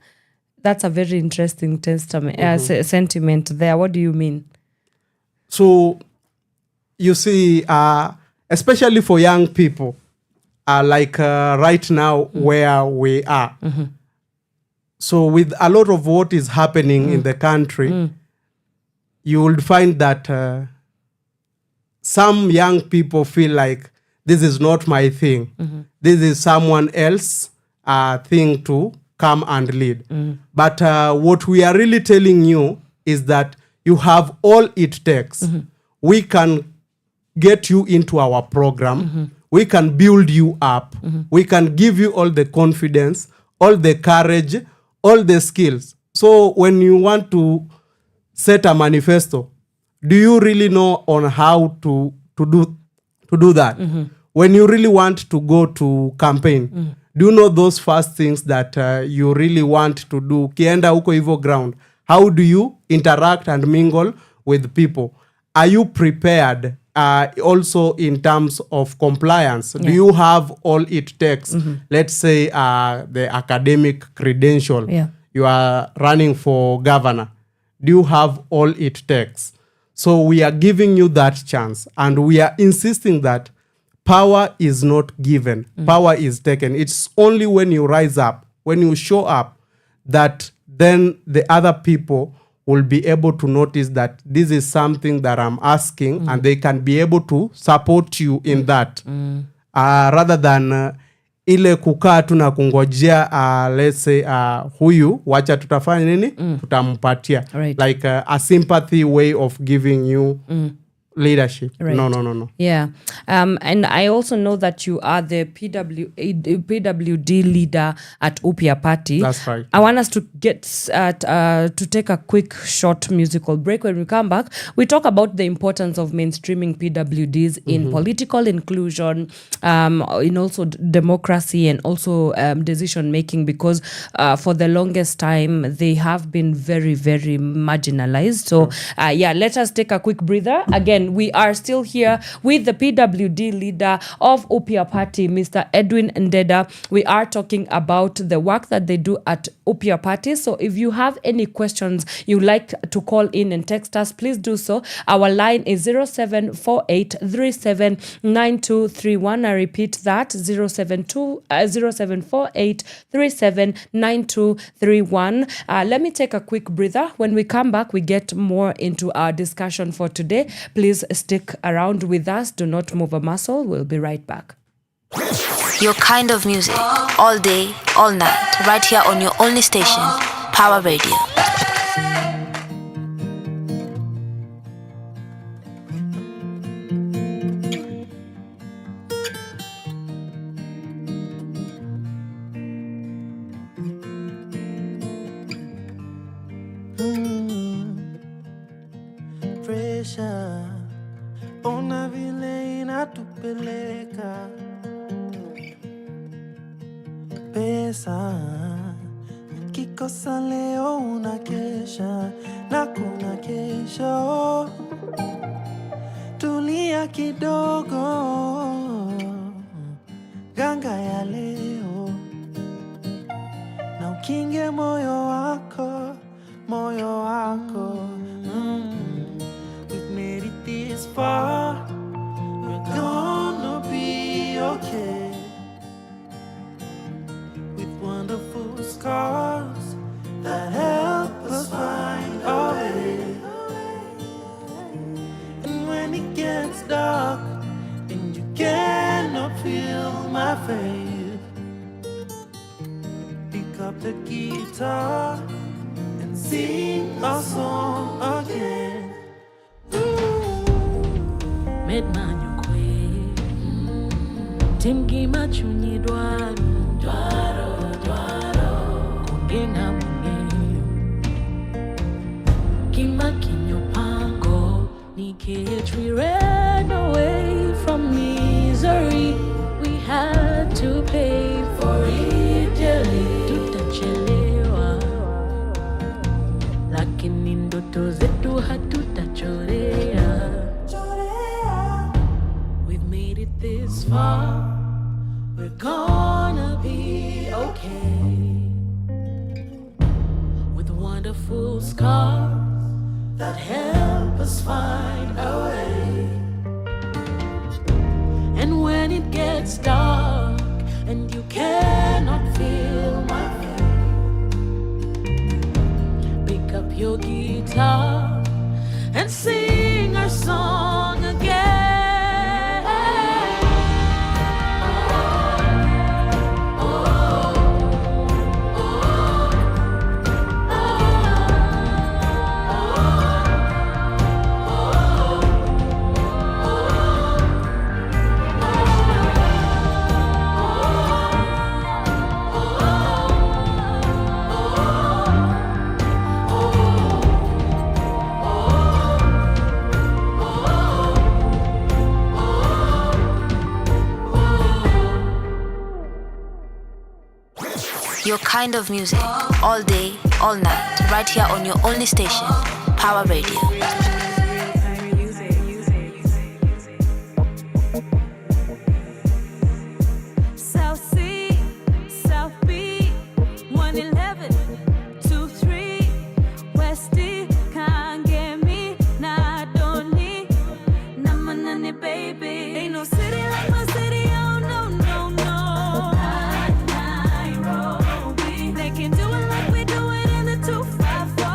That's a very interesting sentiment there. What do you mean? So, you see, especially for young people, like right now where we are. So with a lot of what is happening in the country, you will find that some young people feel like this is not my thing. This is someone else's thing to come and lead. But what we are really telling you is that you have all it takes. We can get you into our program. We can build you up. We can give you all the confidence, all the courage, all the skills. So when you want to set a manifesto, do you really know on how to do that? When you really want to go to campaign, do you know those first things that you really want to do? Kienda huko hivyo ground. How do you interact and mingle with people? Are you prepared also in terms of compliance? Do you have all it takes? Let's say the academic credential. You are running for governor. Do you have all it takes? So we are giving you that chance, and we are insisting that power is not given. Power is taken. It's only when you rise up, when you show up, that then the other people will be able to notice that this is something that I'm asking, and they can be able to support you in that. Rather than ile kukaa tu na kungojea let's say huyu wacha tutafanya nini, tutampatia. Like a sympathy way of giving you leadership. Right. No. Yeah. And I also know that you are the PWD leader at Upia Party. That's right. I want us to get to take a quick short musical break. When we come back, we talk about the importance of mainstreaming PWDs in political inclusion, in also democracy and also decision making, because for the longest time they have been very, very marginalized. So let us take a quick breather. Again, we are still here with the PWD leader of Upia Party, Mr. Edwin Ndenda. We are talking about the work that they do at Upia Party. So if you have any questions you'd like to call in and text us, please do so. Our line is 0748379231. I repeat that, 0748379231. Let me take a quick breather. When we come back, we get more into our discussion for today. Please stick around with us. Do not move a muscle. We'll be right back. Your kind of music, all day, all night, right here on your only station, Pawa Radio. Pressure, ona vile inatupeleka. Pesa, kikosa leo unakesha na kuna kesho. Tulia kidogo, ganga ya leo, na ukinge moyo wako, moyo wako. We've made it this far, we're gonna be okay. Wonderful scars that help us find our way. And when it gets dark and you cannot feel my faith, pick up the guitar and sing a song again. Wanyoike, timgi machunyi dwaro kungena mungeyo, kima kinyopango nikech we ran away from misery. We had to pay for it dearly. Tutachelewa, lakini ndoto zetu hatutachorea. We've made it this far, we're gonna be okay. With wonderful scars that help us find our way. And when it gets dark and you cannot feel my faith, pick up your guitar and sing our song again. Your kind of music, all day, all night, right here on your only station, Pawa Radio. They can do it like we do it in the 254.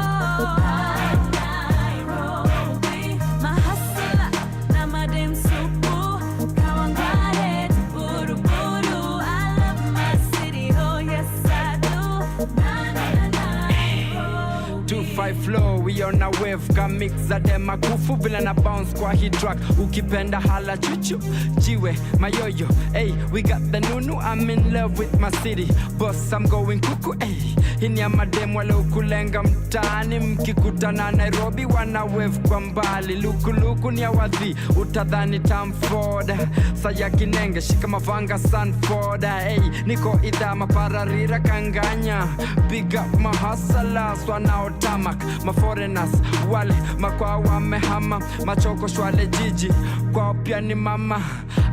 wave kamix za dema kufu vile na bounce kwa hii track ukipenda hala chuchu jiwe mayoyo hey we got the nunu I'm in love with my city boss I'm going kuku hey hini ya madem wale ukulenga mtaani mkikutana Nairobi wana wave kwa mbali luku ni ya wadhi utadhani Tamford saya kinenge shika mavanga Sanford hey niko idha mapararira kanganya big up my hustlers wanao tamak my foreigners wale makwa wamehama machoko shwale jiji kwa pia ni mama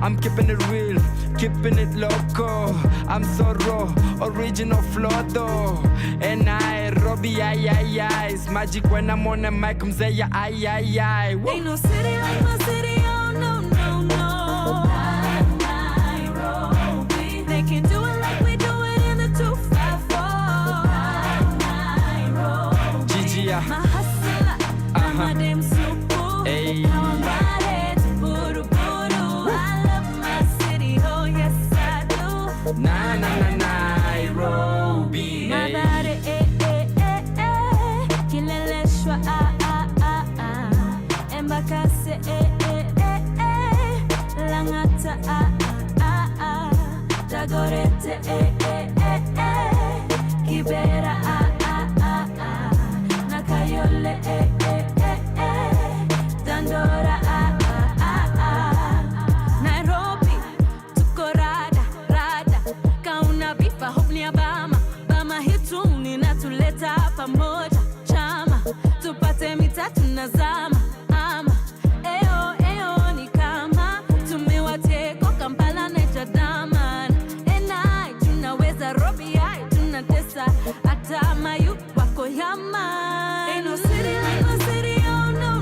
I'm keeping it real keeping it local I'm so raw original flow though and Nairobi ay it's magic when I'm on the mic mzee ya ay ain't no city like my city oh no Nairobi they can do it like we do it in the 254 Nairobi Gigi my hustler my damn super hey I'm riding to Buru Buru I love my city oh yes I do na Nairobi Madare kileleshwa Embakase Langata Dagorete Kibera Nakayole Dandora Nairobi tuko rada kauna bifa hope ni Bama hitu ninatuleta pamoja chama tupate mitatu na zama ama eo ni kama tumewateko Kampala na Chadama enai tunaweza Robi ai tunatesa hata mayu wako yama ain't no city like my city oh no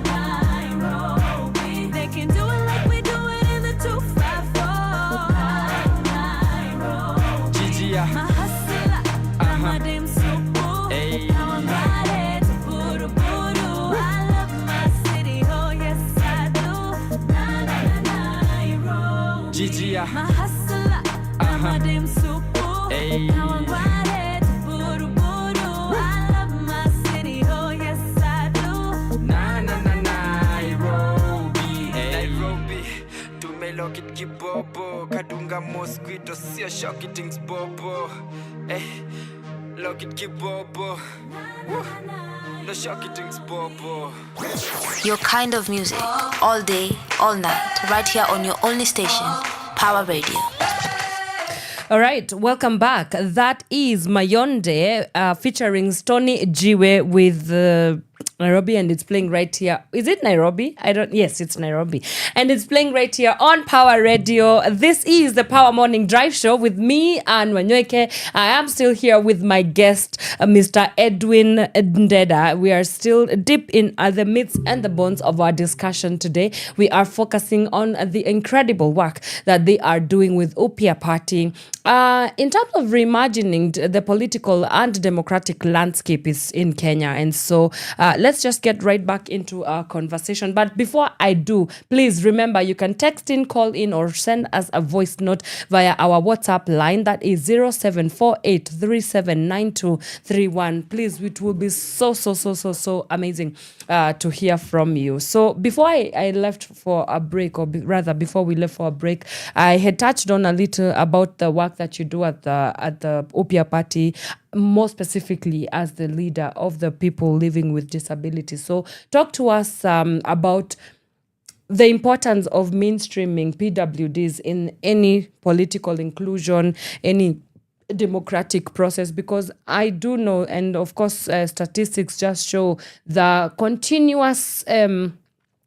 Nairobi they can do it like we do it in the 254 Nairobi Gigi my hustler my damn super hey I'm riding to Buru Buru I love my city oh yes I do Nairobi Gigi my hustler my damn super hey I'm riding to Buru Buru I love my city oh yes I do Nairobi Nairobi tumelokit kibobo kadunga mosquito sio shocky things bobo lock it kibobo no shocky things bobo Your kind of music, all day, all night, right here on your only station, Power Radio. All right, welcome back. That is Mayonde featuring Stony Jiwe with Nairobi, and it's playing right here. Is it Nairobi? Yes, it's Nairobi. And it's playing right here on Power Radio. This is the Power Morning Drive Show with me and Wanyoike. I am still here with my guest, Mr. Edwin Ndenda. We are still deep in the myths and the bones of our discussion today. We are focusing on the incredible work that they are doing with Upia Party. In terms of reimagining the political and democratic landscape is in Kenya. And so let's just get right back into our conversation. But before I do, please remember you can text in, call in, or send us a voice note via our WhatsApp line. That is 0748379231. Please, it will be so amazing to hear from you. So before I left for a break, or rather before we left for a break, I had touched on a little about the work that you do at the Upia Party, more specifically as the leader of the people living with disabilities. So talk to us about the importance of mainstreaming PWDs in any political inclusion, any democratic process, because I do know, and of course statistics just show the continuous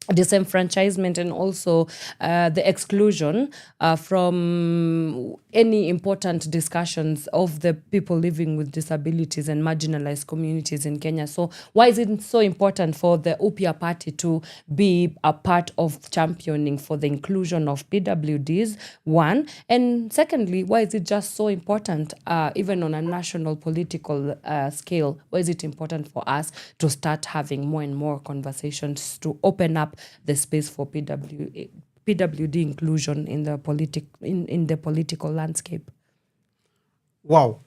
disenfranchisement and also the exclusion from any important discussions of the people living with disabilities and marginalized communities in Kenya. So why is it so important for the Upia Party to be a part of championing for the inclusion of PWDs, one? And secondly, why is it just so important, even on a national political scale? Why is it important for us to start having more and more conversations to open up the space for PWD inclusion in the political landscape? Wow.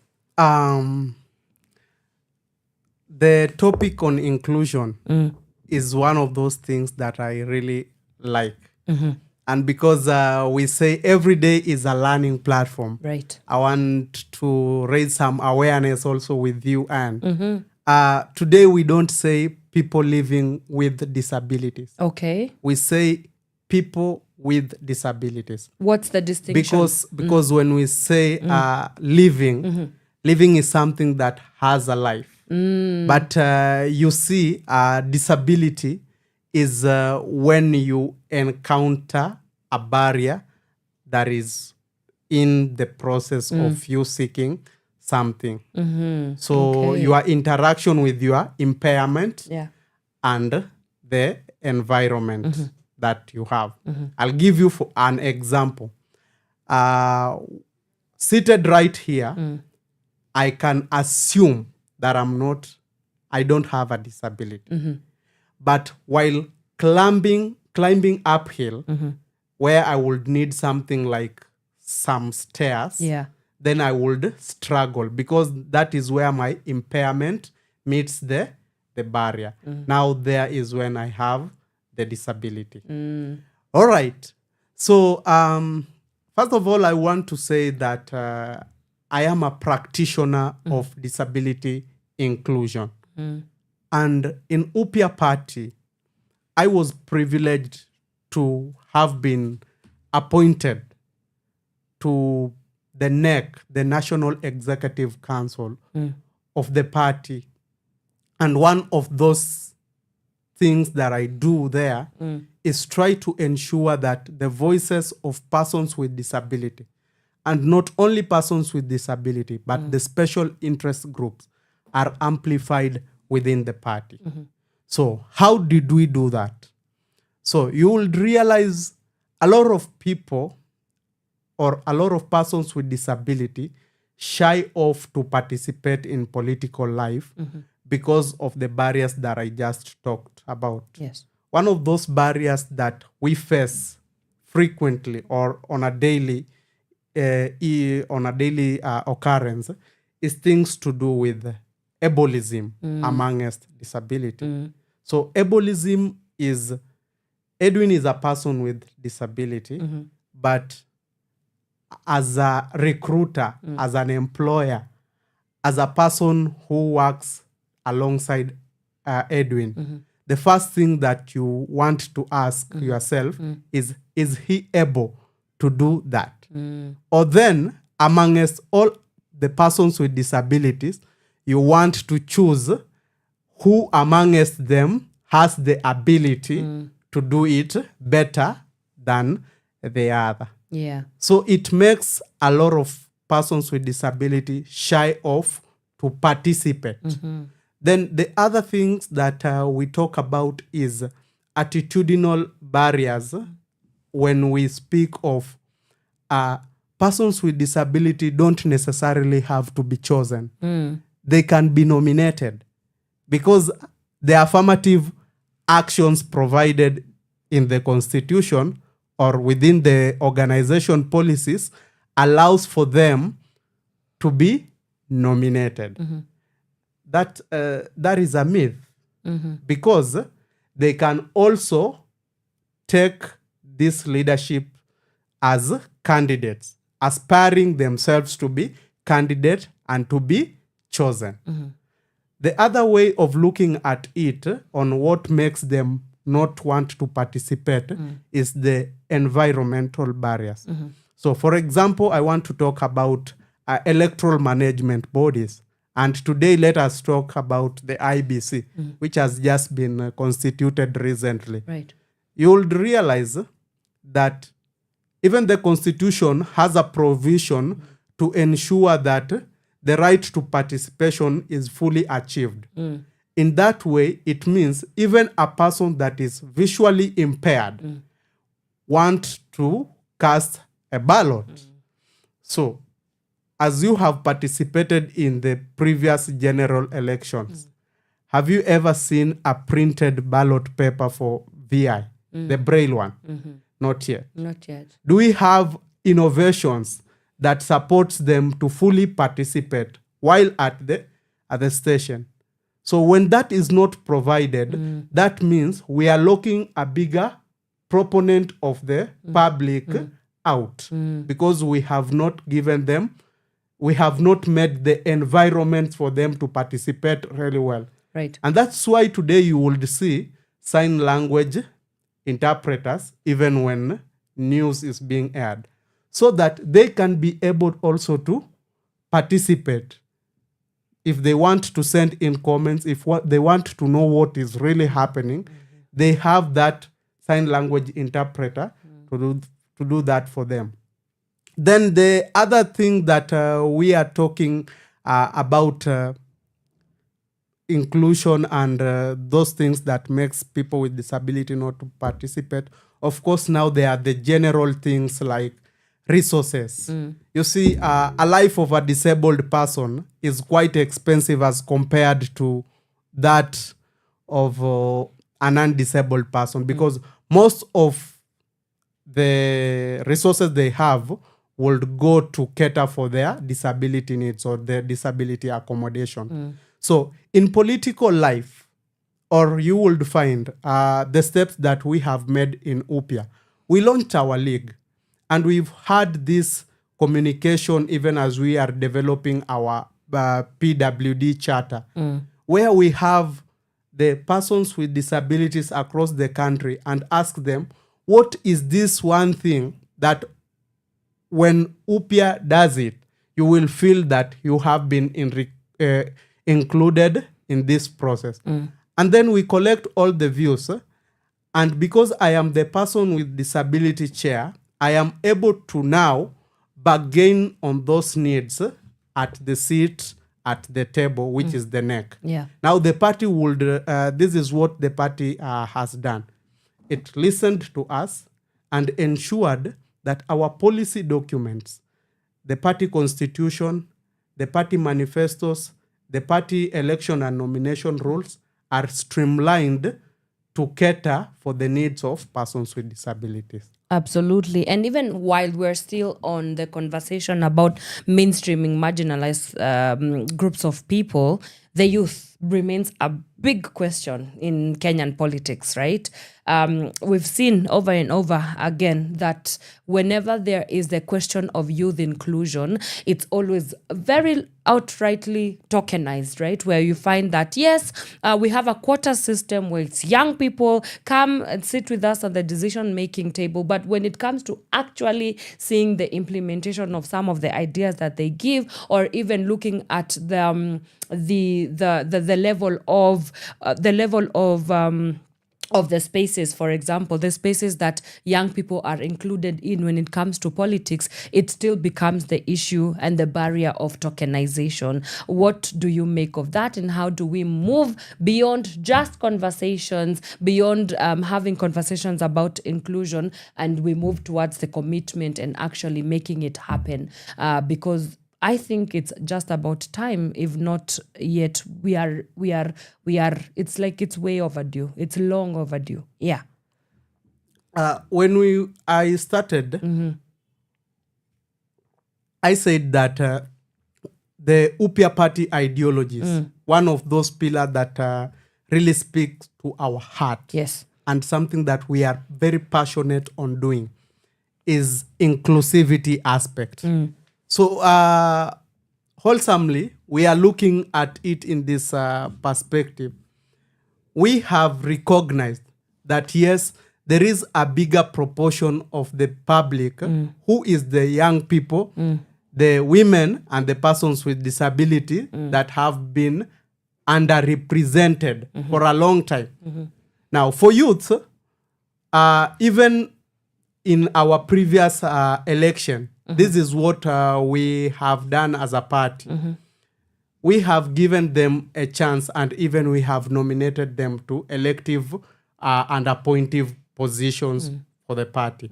the topic on inclusion is one of those things that I really like. And because we say every day is a learning platform, Right. I want to raise some awareness also with you. And today we don't say people living with disabilities. Okay. We say people with disabilities. What's the distinction? Because when we say living, living is something that has a life. But you see, disability is when you encounter a barrier that is in the process of you seeking something. So your interaction with your impairment and the environment that you have. I'll give you for an example. Seated right here, I can assume that I don't have a disability. But while climbing uphill, where I would need something like some stairs, then I would struggle because that is where my impairment meets the barrier. Now there is when I have the disability. All right. So first of all, I want to say that I am a practitioner of disability inclusion. And in Upia Party, I was privileged to have been appointed to the NEC, the National Executive Council of the party. And one of those things that I do there is try to ensure that the voices of persons with disability, and not only persons with disability, but the special interest groups are amplified within the party. So how did we do that? So you will realize a lot of people or a lot of persons with disability shy off to participate in political life because of the barriers that I just talked about. Yes. One of those barriers that we face frequently or on a daily occurrence is things to do with ableism amongst disability. So ableism is, Edwin is a person with disability, but as a recruiter, as an employer, as a person who works alongside Edwin, the first thing that you want to ask yourself is he able to do that? Or then, amongst all the persons with disabilities, you want to choose who amongst them has the ability to do it better than the other. Yeah. So it makes a lot of persons with disability shy off to participate. Then the other things that we talk about is attitudinal barriers. When we speak of persons with disability don't necessarily have to be chosen. They can be nominated because the affirmative actions provided in the Constitution or within the organization policies allows for them to be nominated. That is a myth because they can also take this leadership as candidates, aspiring themselves to be candidate and to be chosen. The other way of looking at it on what makes them not want to participate is the environmental barriers. So for example, I want to talk about electoral management bodies. And today let us talk about the IBC, which has just been constituted recently. Right. You'll realize that even the Constitution has a provision to ensure that the right to participation is fully achieved. In that way, it means even a person that is visually impaired wants to cast a ballot. So, as you have participated in the previous general elections, have you ever seen a printed ballot paper for VI, the Braille one? Not yet. Not yet. Do we have innovations that supports them to fully participate while at the station? So when that is not provided, that means we are locking a bigger proponent of the public out because we have not given them, we have not made the environment for them to participate really well. Right. And that's why today you would see sign language interpreters even when news is being aired, so that they can be able also to participate. If they want to send in comments, if what they want to know what is really happening, they have that sign language interpreter to do that for them. Then the other thing that we are talking about inclusion and those things that makes people with disability not to participate. Of course, now there are the general things like resources. You see, a life of a disabled person is quite expensive as compared to that of an undisabled person, because most of the resources they have would go to cater for their disability needs or their disability accommodation. So in political life, or you would find the steps that we have made in UPIA. We launched our league, and we've had this communication even as we are developing our PWD charter, where we have the persons with disabilities across the country and ask them, what is this one thing that when UPIA does it, you will feel that you have been included in this process. And then we collect all the views. And because I am the person with disability chair, I am able to now bargain on those needs at the seat, at the table, which is the neck. Yeah. Now the party would, this is what the party has done. It listened to us and ensured that our policy documents, the party constitution, the party manifestos, the party election and nomination rules are streamlined to cater for the needs of persons with disabilities. Absolutely. And even while we're still on the conversation about mainstreaming marginalized groups of people, the youth remains a big question in Kenyan politics, right? We've seen over and over again that whenever there is the question of youth inclusion, it's always very outrightly tokenized, right? Where you find that, yes, we have a quota system where it's young people come and sit with us at the decision-making table. But when it comes to actually seeing the implementation of some of the ideas that they give, or even looking at the level of the spaces, for example, the spaces that young people are included in when it comes to politics, it still becomes the issue and the barrier of tokenization. What do you make of that, and how do we move beyond just conversations, beyond having conversations about inclusion, and we move towards the commitment and actually making it happen? Because I think it's just about time, if not yet. We are. It's like it's way overdue. It's long overdue. Yeah. When I started, I said that the UPIA party ideologies, one of those pillars that really speaks to our heart. Yes. And something that we are very passionate on doing is inclusivity aspect. So wholesomely, we are looking at it in this perspective. We have recognized that, yes, there is a bigger proportion of the public who is the young people, the women and the persons with disability that have been underrepresented for a long time. Now, for youth, even in our previous election, this is what we have done as a party. We have given them a chance, and even we have nominated them to elective and appointive positions for the party.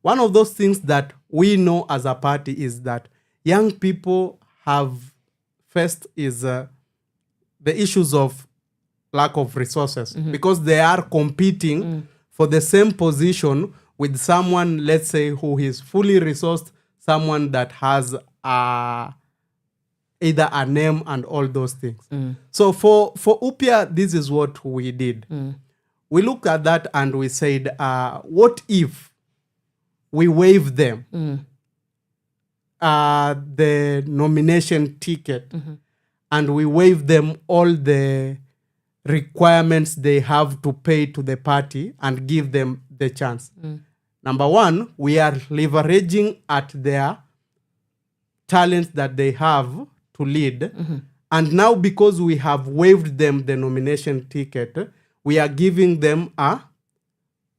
One of those things that we know as a party is that young people have faced is the issues of lack of resources, because they are competing for the same position with someone, let's say, who is fully resourced, someone that has either a name and all those things. So for UPIA, this is what we did. We looked at that and we said, what if we waive them the nomination ticket and we waive them all the requirements they have to pay to the party and give them the chance. Number one, we are leveraging at their talents that they have to lead. And now because we have waived them the nomination ticket, we are giving them a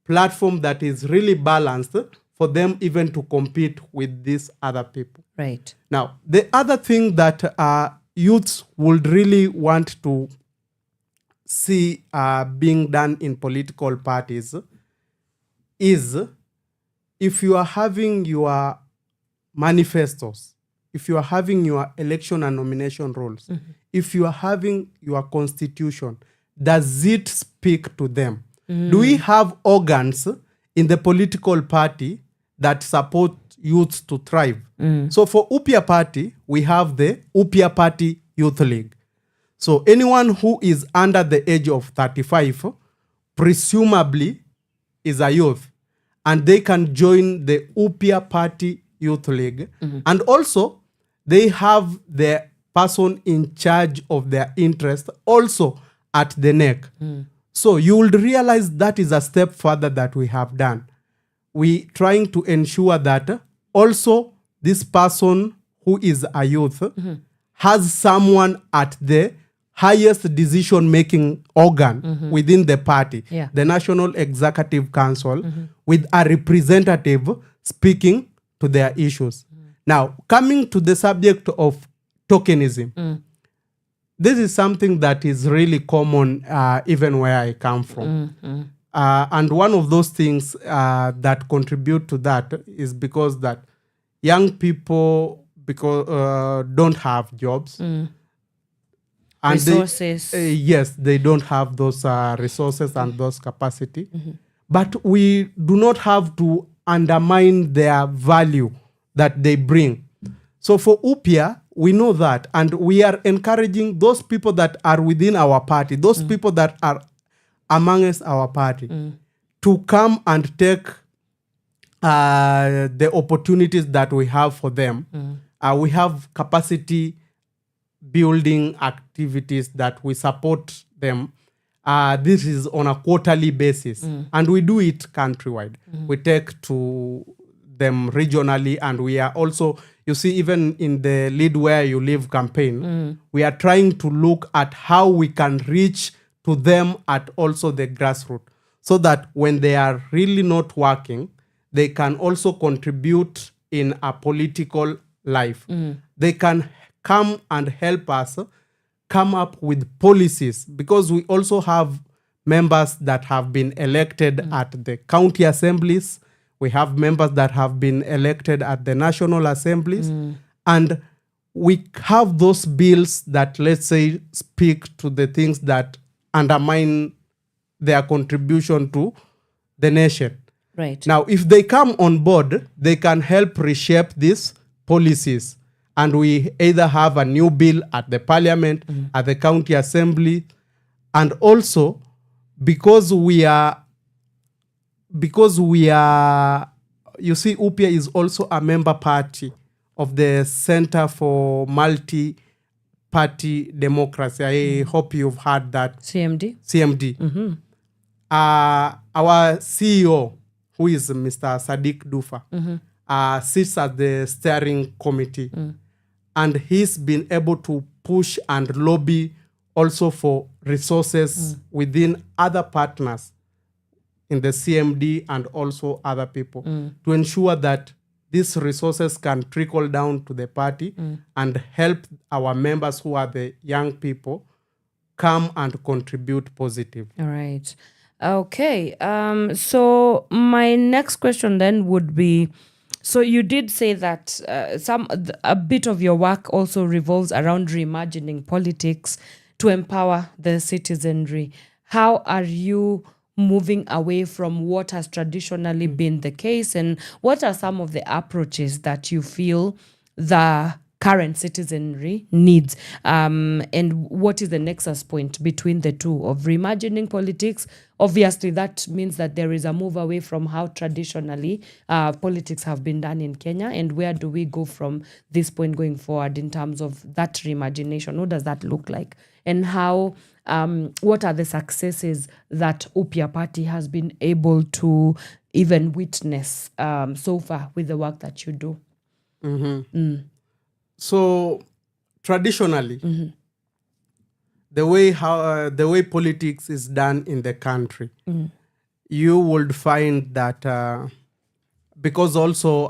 platform that is really balanced for them even to compete with these other people. Right. Now, the other thing that youths would really want to see being done in political parties is if you are having your manifestos, if you are having your election and nomination rules, if you are having your constitution, does it speak to them? Do we have organs in the political party that support youths to thrive? So for UPIA party, we have the UPIA Party Youth League. So anyone who is under the age of 35, presumably is a youth, and they can join the UPIA Party Youth League. And also, they have the person in charge of their interest also at the neck. So you will realize that is a step further that we have done. We trying to ensure that also this person who is a youth has someone at the highest decision-making organ within the party, the National Executive Council, with a representative speaking to their issues. Now, coming to the subject of tokenism, this is something that is really common even where I come from. And one of those things that contribute to that is because that young people don't have jobs. And resources. They don't have those resources and those capacity. But we do not have to undermine their value that they bring. So for UPIA, we know that, and we are encouraging those people that are within our party, those people that are amongst our party, to come and take the opportunities that we have for them. We have capacity building activities that we support them. This is on a quarterly basis, and we do it countrywide. We take to them regionally, and we are also, you see, even in the Lead Where You Live campaign, we are trying to look at how we can reach to them at also the grassroots, so that when they are really not working, they can also contribute in a political life. They can come and help us come up with policies, because we also have members that have been elected at the county assemblies. We have members that have been elected at the national assemblies. And we have those bills that, let's say, speak to the things that undermine their contribution to the nation. Right. Now, if they come on board, they can help reshape these policies. And we either have a new bill at the parliament, at the county assembly, and also because we are, you see, UPIA is also a member party of the Center for Multi-Party Democracy. I hope you've heard that. CMD. Our CEO, who is Mr. Sadiq Dufa, sits at the steering committee. And he's been able to push and lobby also for resources within other partners in the CMD and also other people to ensure that these resources can trickle down to the party and help our members who are the young people come and contribute positively. All right. Okay. So my next question then would be, so you did say that a bit of your work also revolves around reimagining politics to empower the citizenry. How are you moving away from what has traditionally been the case, and what are some of the approaches that you feel the current citizenry needs. And what is the nexus point between the two of reimagining politics? Obviously, that means that there is a move away from how traditionally politics have been done in Kenya. And where do we go from this point going forward in terms of that reimagination? What does that look like? And how, what are the successes that Upya Party has been able to even witness so far with the work that you do? So traditionally, the way politics is done in the country, you would find that because also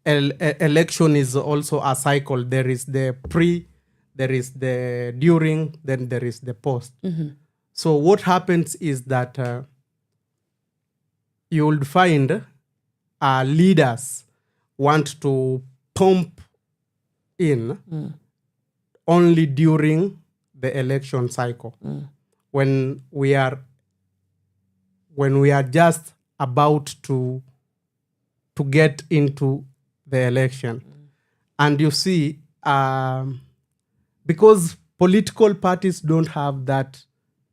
election is also a cycle. There is the pre, there is the during, then there is the post. So what happens is that you will find leaders want to pump in only during the election cycle, when we are just about to get into the election. And you see, because political parties don't have that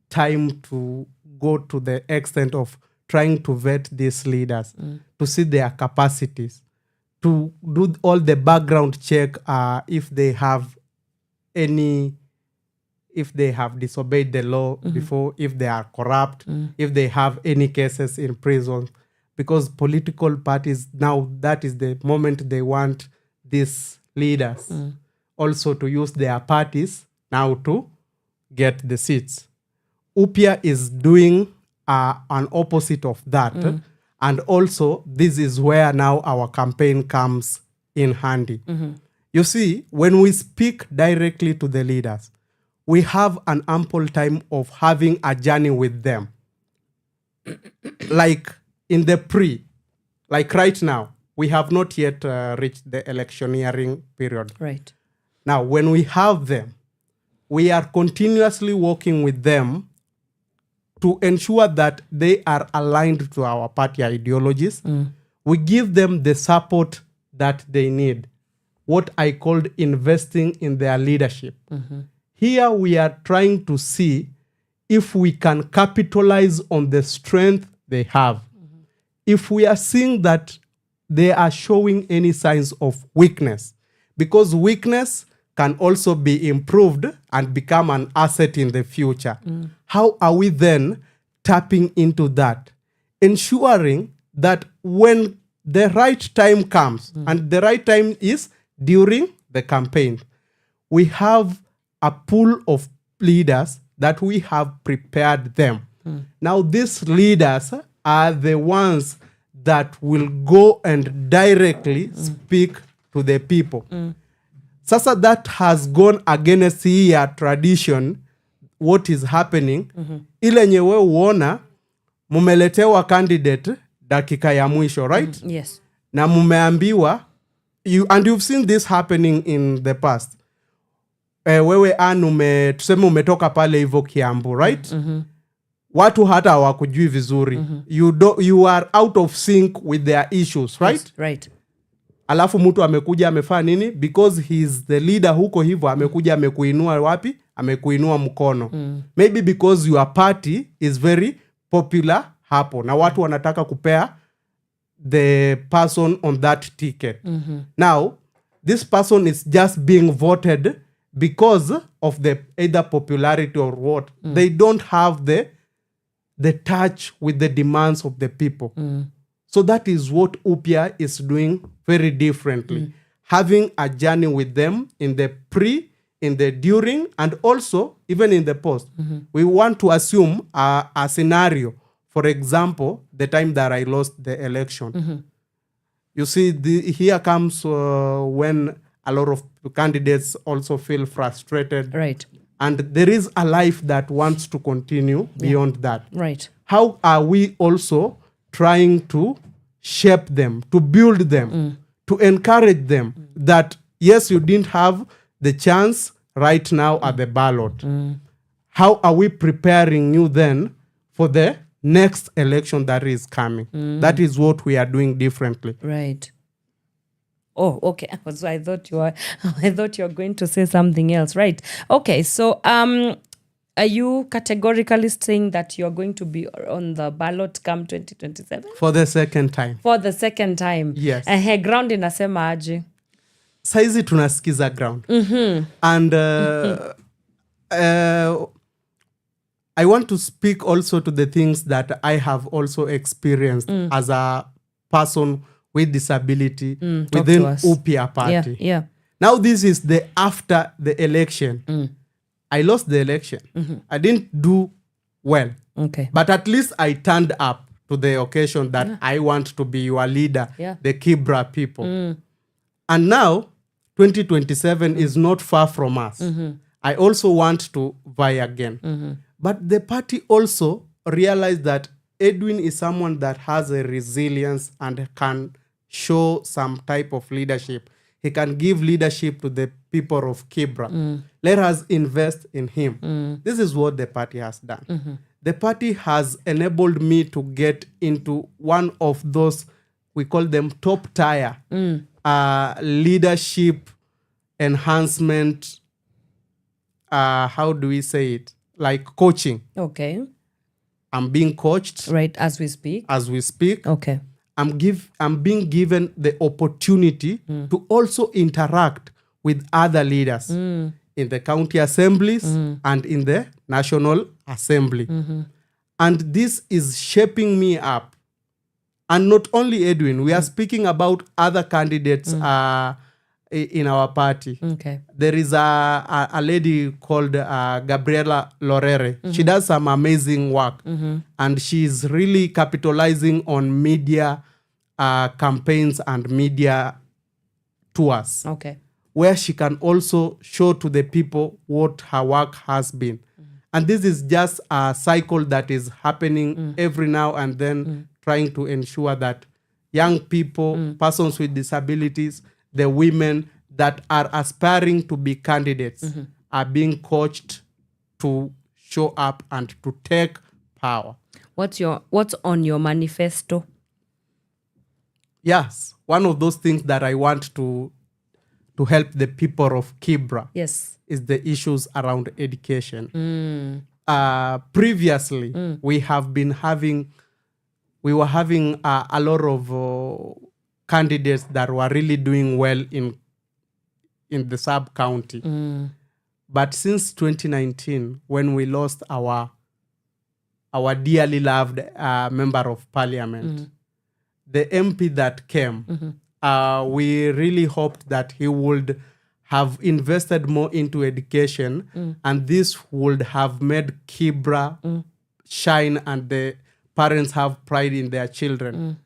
time to go to the extent of trying to vet these leaders, to see their capacities, to do all the background check if they have disobeyed the law before, if they are corrupt, if they have any cases in prison. Because political parties now, that is the moment they want these leaders also to use their parties now to get the seats. Upya is doing an opposite of that. And also, this is where now our campaign comes in handy. You see, when we speak directly to the leaders, we have an ample time of having a journey with them. Like in the like right now, we have not yet reached the electioneering period. Right. Now, when we have them, we are continuously working with them to ensure that they are aligned to our party ideologies. We give them the support that they need, what I called investing in their leadership. Here we are trying to see if we can capitalize on the strength they have. If we are seeing that they are showing any signs of weakness, because weakness can also be improved and become an asset in the future. How are we then tapping into that? Ensuring that when the right time comes, and the right time is during the campaign, we have a pool of leaders that we have prepared them. Now, these leaders are the ones that will go and directly speak to the people. Sasa that has gone against here tradition, what is happening. Ile nyewe uona, mumeletewa candidate dakika ya mwisho, right? Yes. Na mumeambiwa, and you've seen this happening in the past. Wewe tuseme umetoka pale hivyo Kiambu, right? Watu hata hawakujui vizuri. You are out of sync with their issues, right? Yes, right. Alafu mtu amekuja amefanya nini? Because he is the leader huko hivyo, amekuja amekuinua wapi? Amekuinua mkono. Maybe because your party is very popular hapo, na watu wanataka kupea the person on that ticket. Now, this person is just being voted because of the either popularity or what. They don't have the touch with the demands of the people. So that is what Upya is doing very differently. Having a journey with them in the pre, in the during, and also even in the post. We want to assume a scenario. For example, the time that I lost the election. You see, here comes when a lot of candidates also feel frustrated. Right. And there is a life that wants to continue beyond that. Right. How are we also trying to shape them, to build them, to encourage them that, yes, you didn't have the chance right now at the ballot. How are we preparing you then for the next election that is coming? That is what we are doing differently. Right. Oh, okay. So I thought you were going to say something else, right? Okay, so are you categorically saying that you're going to be on the ballot come 2027? For the second time. For the second time. Yes. Ground inasema aje? Saizi tunasikiza ground. And I want to speak also to the things that I have also experienced as a person with disability within UPIA party. Yeah. Now this is the after the election. I lost the election. I didn't do well. Okay. But at least I turned up to the occasion that I want to be your leader, the Kibra people. And now 2027 is not far from us. I also want to vie again. But the party also realized that Edwin is someone that has a resilience and can show some type of leadership. He can give leadership to the people of Kibra. Let us invest in him. This is what the party has done. The party has enabled me to get into one of those, we call them top tier leadership enhancement. How do we say it? Like coaching. Okay. I'm being coached. Right, as we speak. Okay. I'm being given the opportunity to also interact with other leaders in the county assemblies and in the National Assembly. And this is shaping me up. And not only Edwin, we are speaking about other candidates in our party. Okay. There is a lady called Gabriela Lorere. She does some amazing work. And she's really capitalizing on media campaigns and media tours. Okay. Where she can also show to the people what her work has been. And this is just a cycle that is happening every now and then, trying to ensure that young people, persons with disabilities, the women that are aspiring to be candidates are being coached to show up and to take power. What's on your manifesto? Yes, one of those things that I want to help the people of Kibra is the issues around education. Previously, we were having a lot of candidates that were really doing well in the sub-county. But since 2019, when we lost our dearly loved member of parliament, the MP that came, we really hoped that he would have invested more into education, and this would have made Kibra shine and the parents have pride in their children.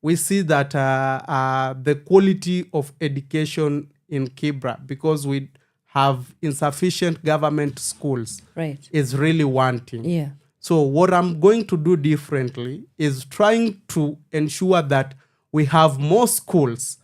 We see that the quality of education in Kibra, because we have insufficient government schools, is really wanting. Yeah. So what I'm going to do differently is trying to ensure that we have more schools,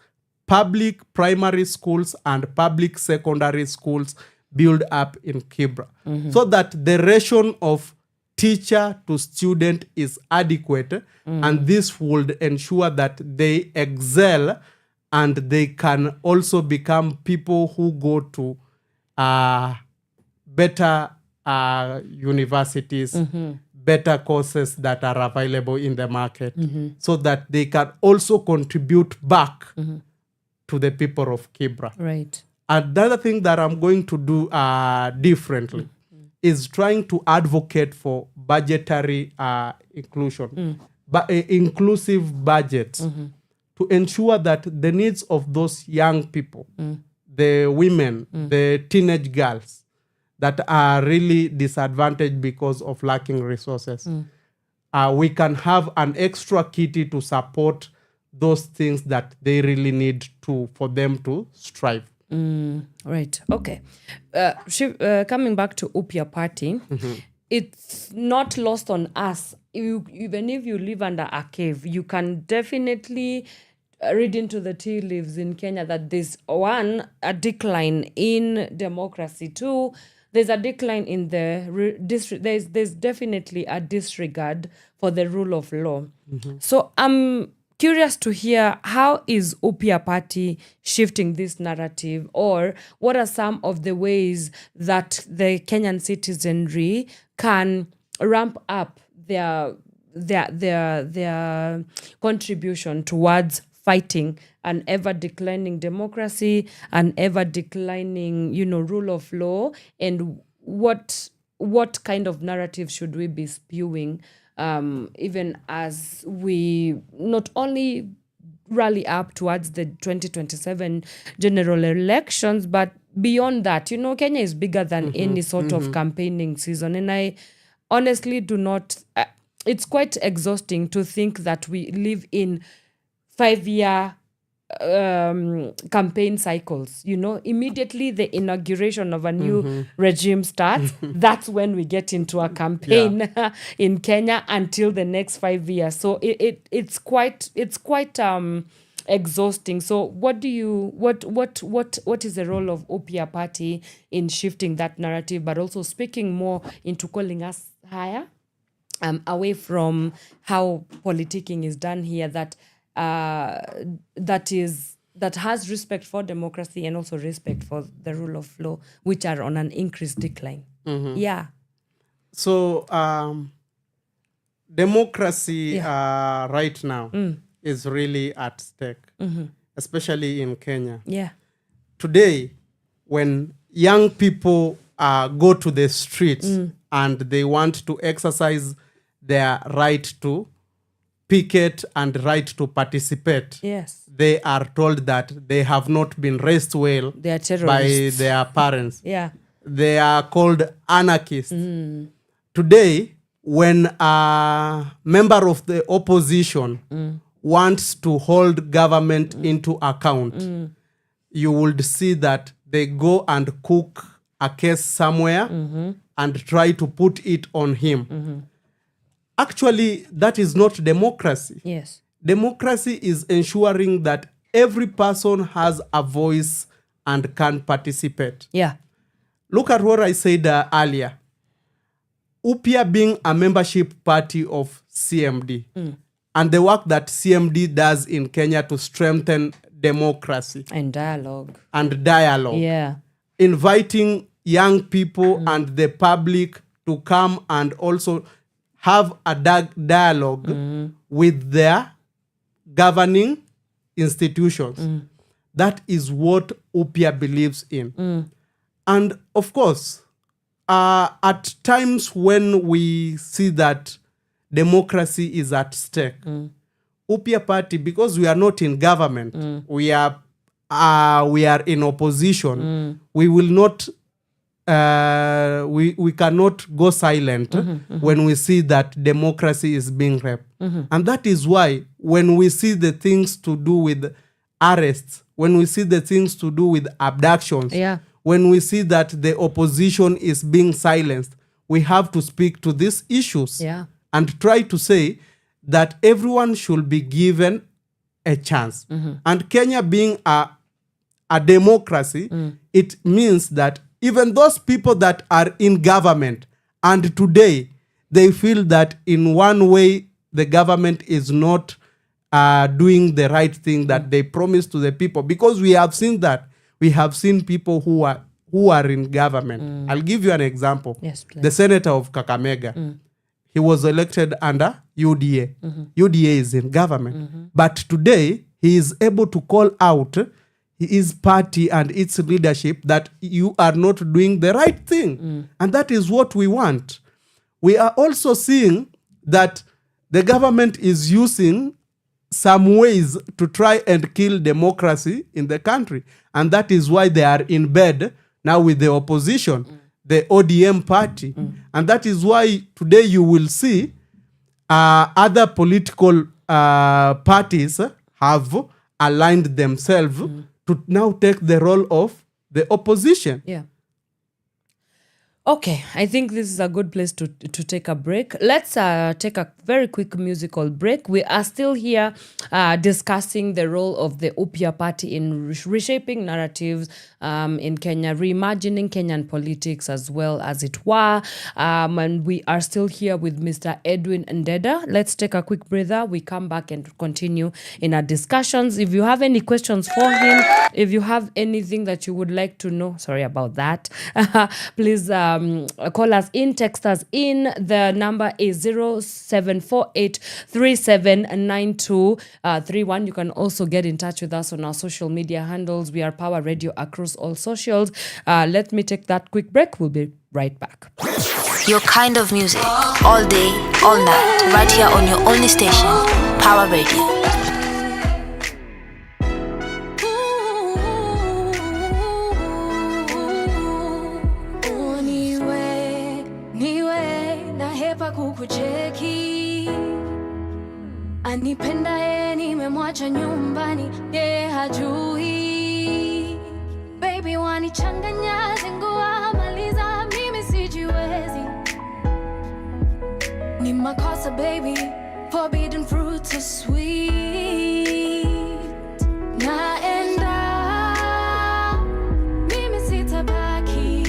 public primary schools and public secondary schools built up in Kibra, so that the ratio of teacher to student is adequate, and this would ensure that they excel and they can also become people who go to better universities, better courses that are available in the market, so that they can also contribute back to the people of Kibra. Right. Another thing that I'm going to do differently is trying to advocate for budgetary inclusion, but inclusive budgets to ensure that the needs of those young people, the women, the teenage girls that are really disadvantaged because of lacking resources, we can have an extra kitty to support those things that they really need for them to strive. Right. Okay. Coming back to UPIA party, it's not lost on us. Even if you live under a cave, you can definitely read into the tea leaves in Kenya that there's a decline in democracy. Two, there's a decline in the district. There's definitely a disregard for the rule of law. So I'm curious to hear how is Upia Party shifting this narrative, or what are some of the ways that the Kenyan citizenry can ramp up their contribution towards fighting an ever declining democracy, an ever declining, rule of law, and what kind of narrative should we be spewing, even as we not only rally up towards the 2027 general elections, but beyond that. Kenya is bigger than any sort of campaigning season, and I honestly do not. It's quite exhausting to think that we live in 5-year campaign cycles. Immediately the inauguration of a new regime starts. That's when we get into a campaign in Kenya until the next 5 years. So it's quite exhausting. So what is the role of Upia Party in shifting that narrative, but also speaking more into calling us higher, away from how politicking is done here, that has respect for democracy and also respect for the rule of law, which are on an increased decline. Yeah. So democracy right now is really at stake, especially in Kenya. Yeah. Today, when young people go to the streets and they want to exercise their right to picket and right to participate, yes, they are told that they have not been raised well by their parents. Yeah. They are called anarchists. Today, when a member of the opposition wants to hold government into account, you would see that they go and cook a case somewhere and try to put it on him. Actually, that is not democracy. Yes. Democracy is ensuring that every person has a voice and can participate. Yeah. Look at what I said earlier. Upia being a membership party of CMD and the work that CMD does in Kenya to strengthen democracy. And dialogue. Yeah. Inviting young people and the public to come and also have a dialogue with their governing institutions. That is what Upia believes in. And of course, at times when we see that democracy is at stake, Upia Party, because we are not in government, we are in opposition, we will not we cannot go silent when we see that democracy is being raped. And that is why when we see the things to do with arrests, when we see the things to do with abductions, when we see that the opposition is being silenced, we have to speak to these issues and try to say that everyone should be given a chance. And Kenya being a democracy, it means that even those people that are in government and today they feel that in one way the government is not doing the right thing that they promised to the people, because we have seen that. We have seen people who are in government. I'll give you an example. Yes, please. The senator of Kakamega, he was elected under UDA. UDA is in government. But today, he is able to call out his party and its leadership that you are not doing the right thing. And that is what we want. We are also seeing that the government is using some ways to try and kill democracy in the country. And that is why they are in bed now with the opposition, the ODM party. And that is why today you will see other political parties have aligned themselves to now take the role of the opposition. Yeah. Okay, I think this is a good place to take a break. Let's take a very quick musical break. We are still here discussing the role of the Upya Party in reshaping narratives in Kenya, reimagining Kenyan politics as well as it were. And we are still here with Mr. Edwin Ndenda. Let's take a quick breather. We come back and continue in our discussions. If you have any questions for him, if you have anything that you would like to know, sorry about that, please call us in, text us in. The number is 0748379231. You can also get in touch with us on our social media handles. We are Power Radio across all socials. Let me take that quick break. We'll be right back. Your kind of music, all day, all night, right here on your only station, Power Radio. Kukucheki anipenda nimemwacha nyumbani hajui baby wanichanganya zingua maliza mimi sijiwezi ni makosa baby forbidden fruit so sweet naenda mimi sitabaki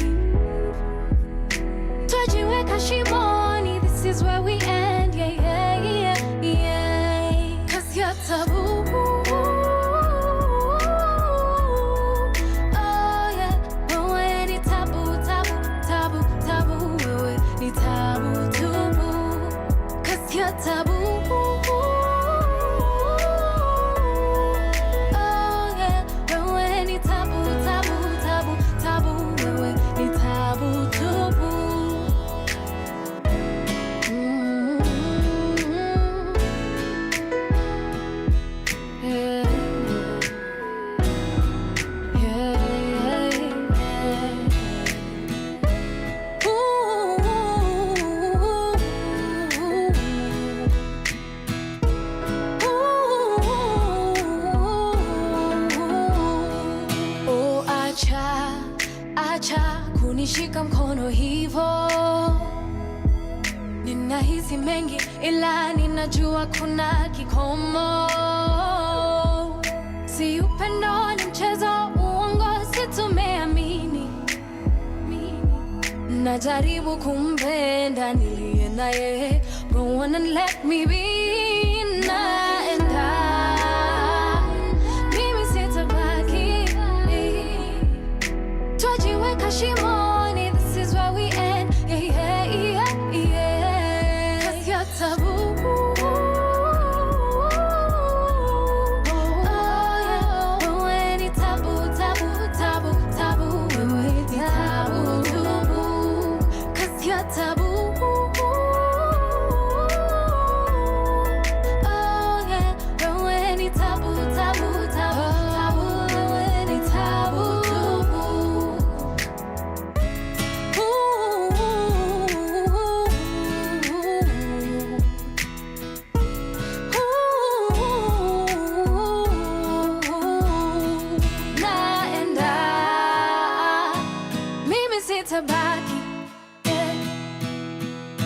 twajiweka shimoni. This is where we end, yeah, yeah, yeah, yeah. 'Cause you're taboo. Oh, yeah. Wewe ni taboo, taboo, taboo, taboo. Wewe ni taboo, taboo. 'Cause you're taboo. Oh, yeah. Wewe ni taboo, taboo, taboo, taboo. Wewe ni taboo, taboo. Kunishika mkono hivo, ninahisi mengi ila ninajua kuna kikomo. Si upendo ni mchezo, uongo si tumeamini. Najaribu kumpenda niliye naye, go on and let me be. Naenda mimi sitabaki, twajiweka shimoni. This is where we end, yeah, yeah, yeah, yeah. 'Cause you're taboo. Oh, yeah. Wewe ni taboo, taboo, taboo, taboo. Wewe ni taboo, taboo. 'Cause you're taboo. Oh, yeah. Wewe ni taboo, taboo, taboo, taboo. Wewe ni taboo, taboo. Naenda mimi sitabaki,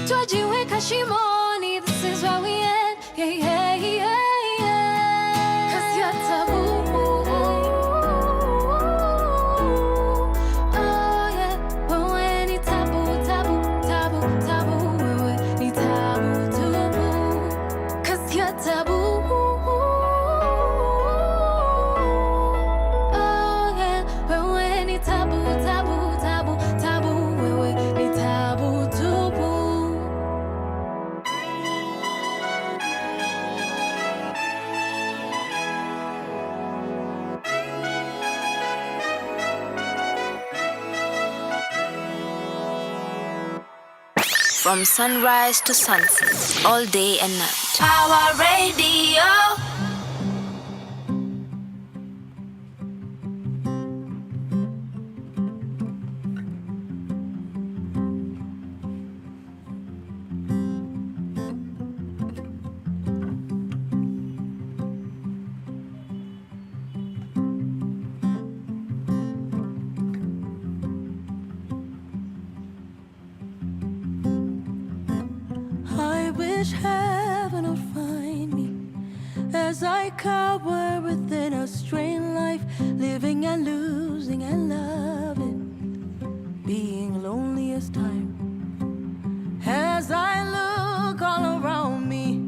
twajiweka shimoni. This is where we end, yeah, yeah, yeah, yeah. 'Cause you're taboo. Oh, yeah. Wewe ni taboo, taboo, taboo, taboo. Wewe ni taboo, taboo. 'Cause you're taboo. Oh, yeah. Wewe ni taboo, taboo, taboo, taboo. Wewe ni taboo, taboo. From sunrise to sunset, all day and night. Power Radio. wish heaven would find me as I cower within a strained life, living and losing and loving, being lonely as time. As I look all around me,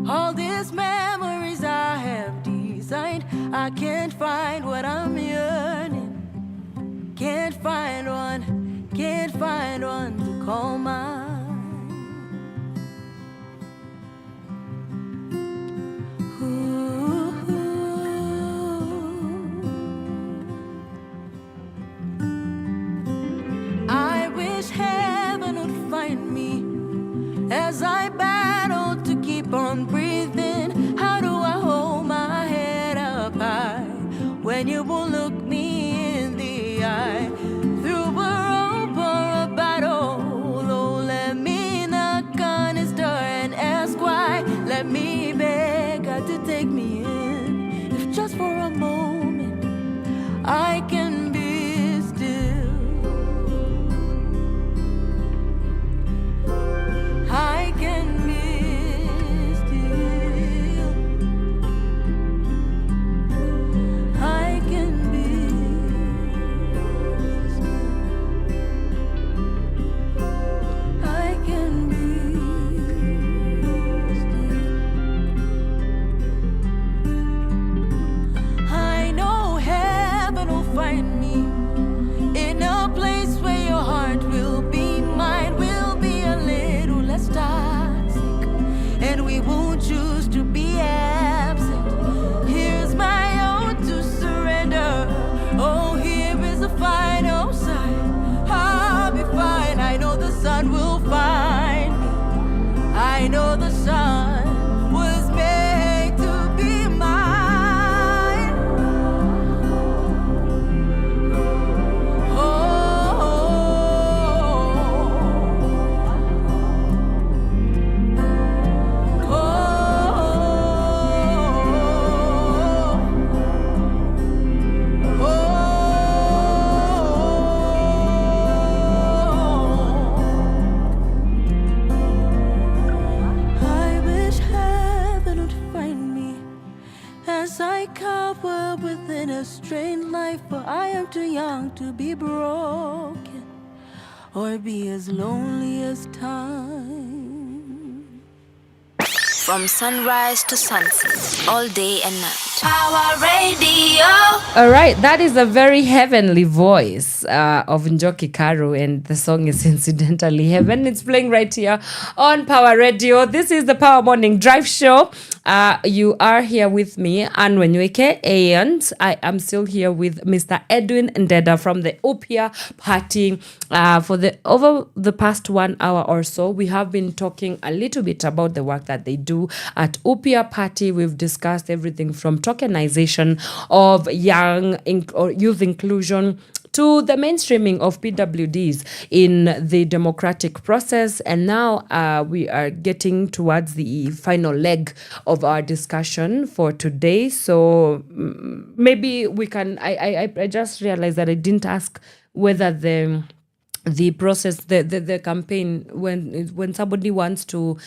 all these memories I have designed, I can't find what I'm yearning. Can't find one to call mine. I wish heaven would find me as I battle to keep on breathing. How do I hold my head up high when you won't look me in the eye? Through a rope or a battle, oh, let me knock on his door and ask why. Let me beg God to take me in, if just for a moment I can be still. I can be still. I can be still. I can be still. I know heaven will find me in a place where your heart will be mine, will be a little less toxic, and we won't choose to be absent. Here's my own to surrender. Oh, here is the final sign. I'll be fine. I know the sun will find me. I know the sun was made to be mine. I wish heaven would find me as I cower within a strained life, for I am too young to be broken or be as lonely as time. From sunrise to sunset, all day and night. Power Radio. All right, that is a very heavenly voice of Njoki Karu, and the song is incidentally heaven. It's playing right here on Power Radio. This is the Power Morning Drive Show. You are here with me, Wanyoike, and I am still here with Mr. Edwin Ndenda from the Upia Party. For over the past 1 hour or so, we have been talking a little bit about the work that they do at Upia Party. We've discussed everything from tokenization of young or youth inclusion to the mainstreaming of PWDs in the democratic process. And now we are getting towards the final leg of our discussion for today. So maybe we can, I just realized that I didn't ask whether the process, the campaign, when somebody wants to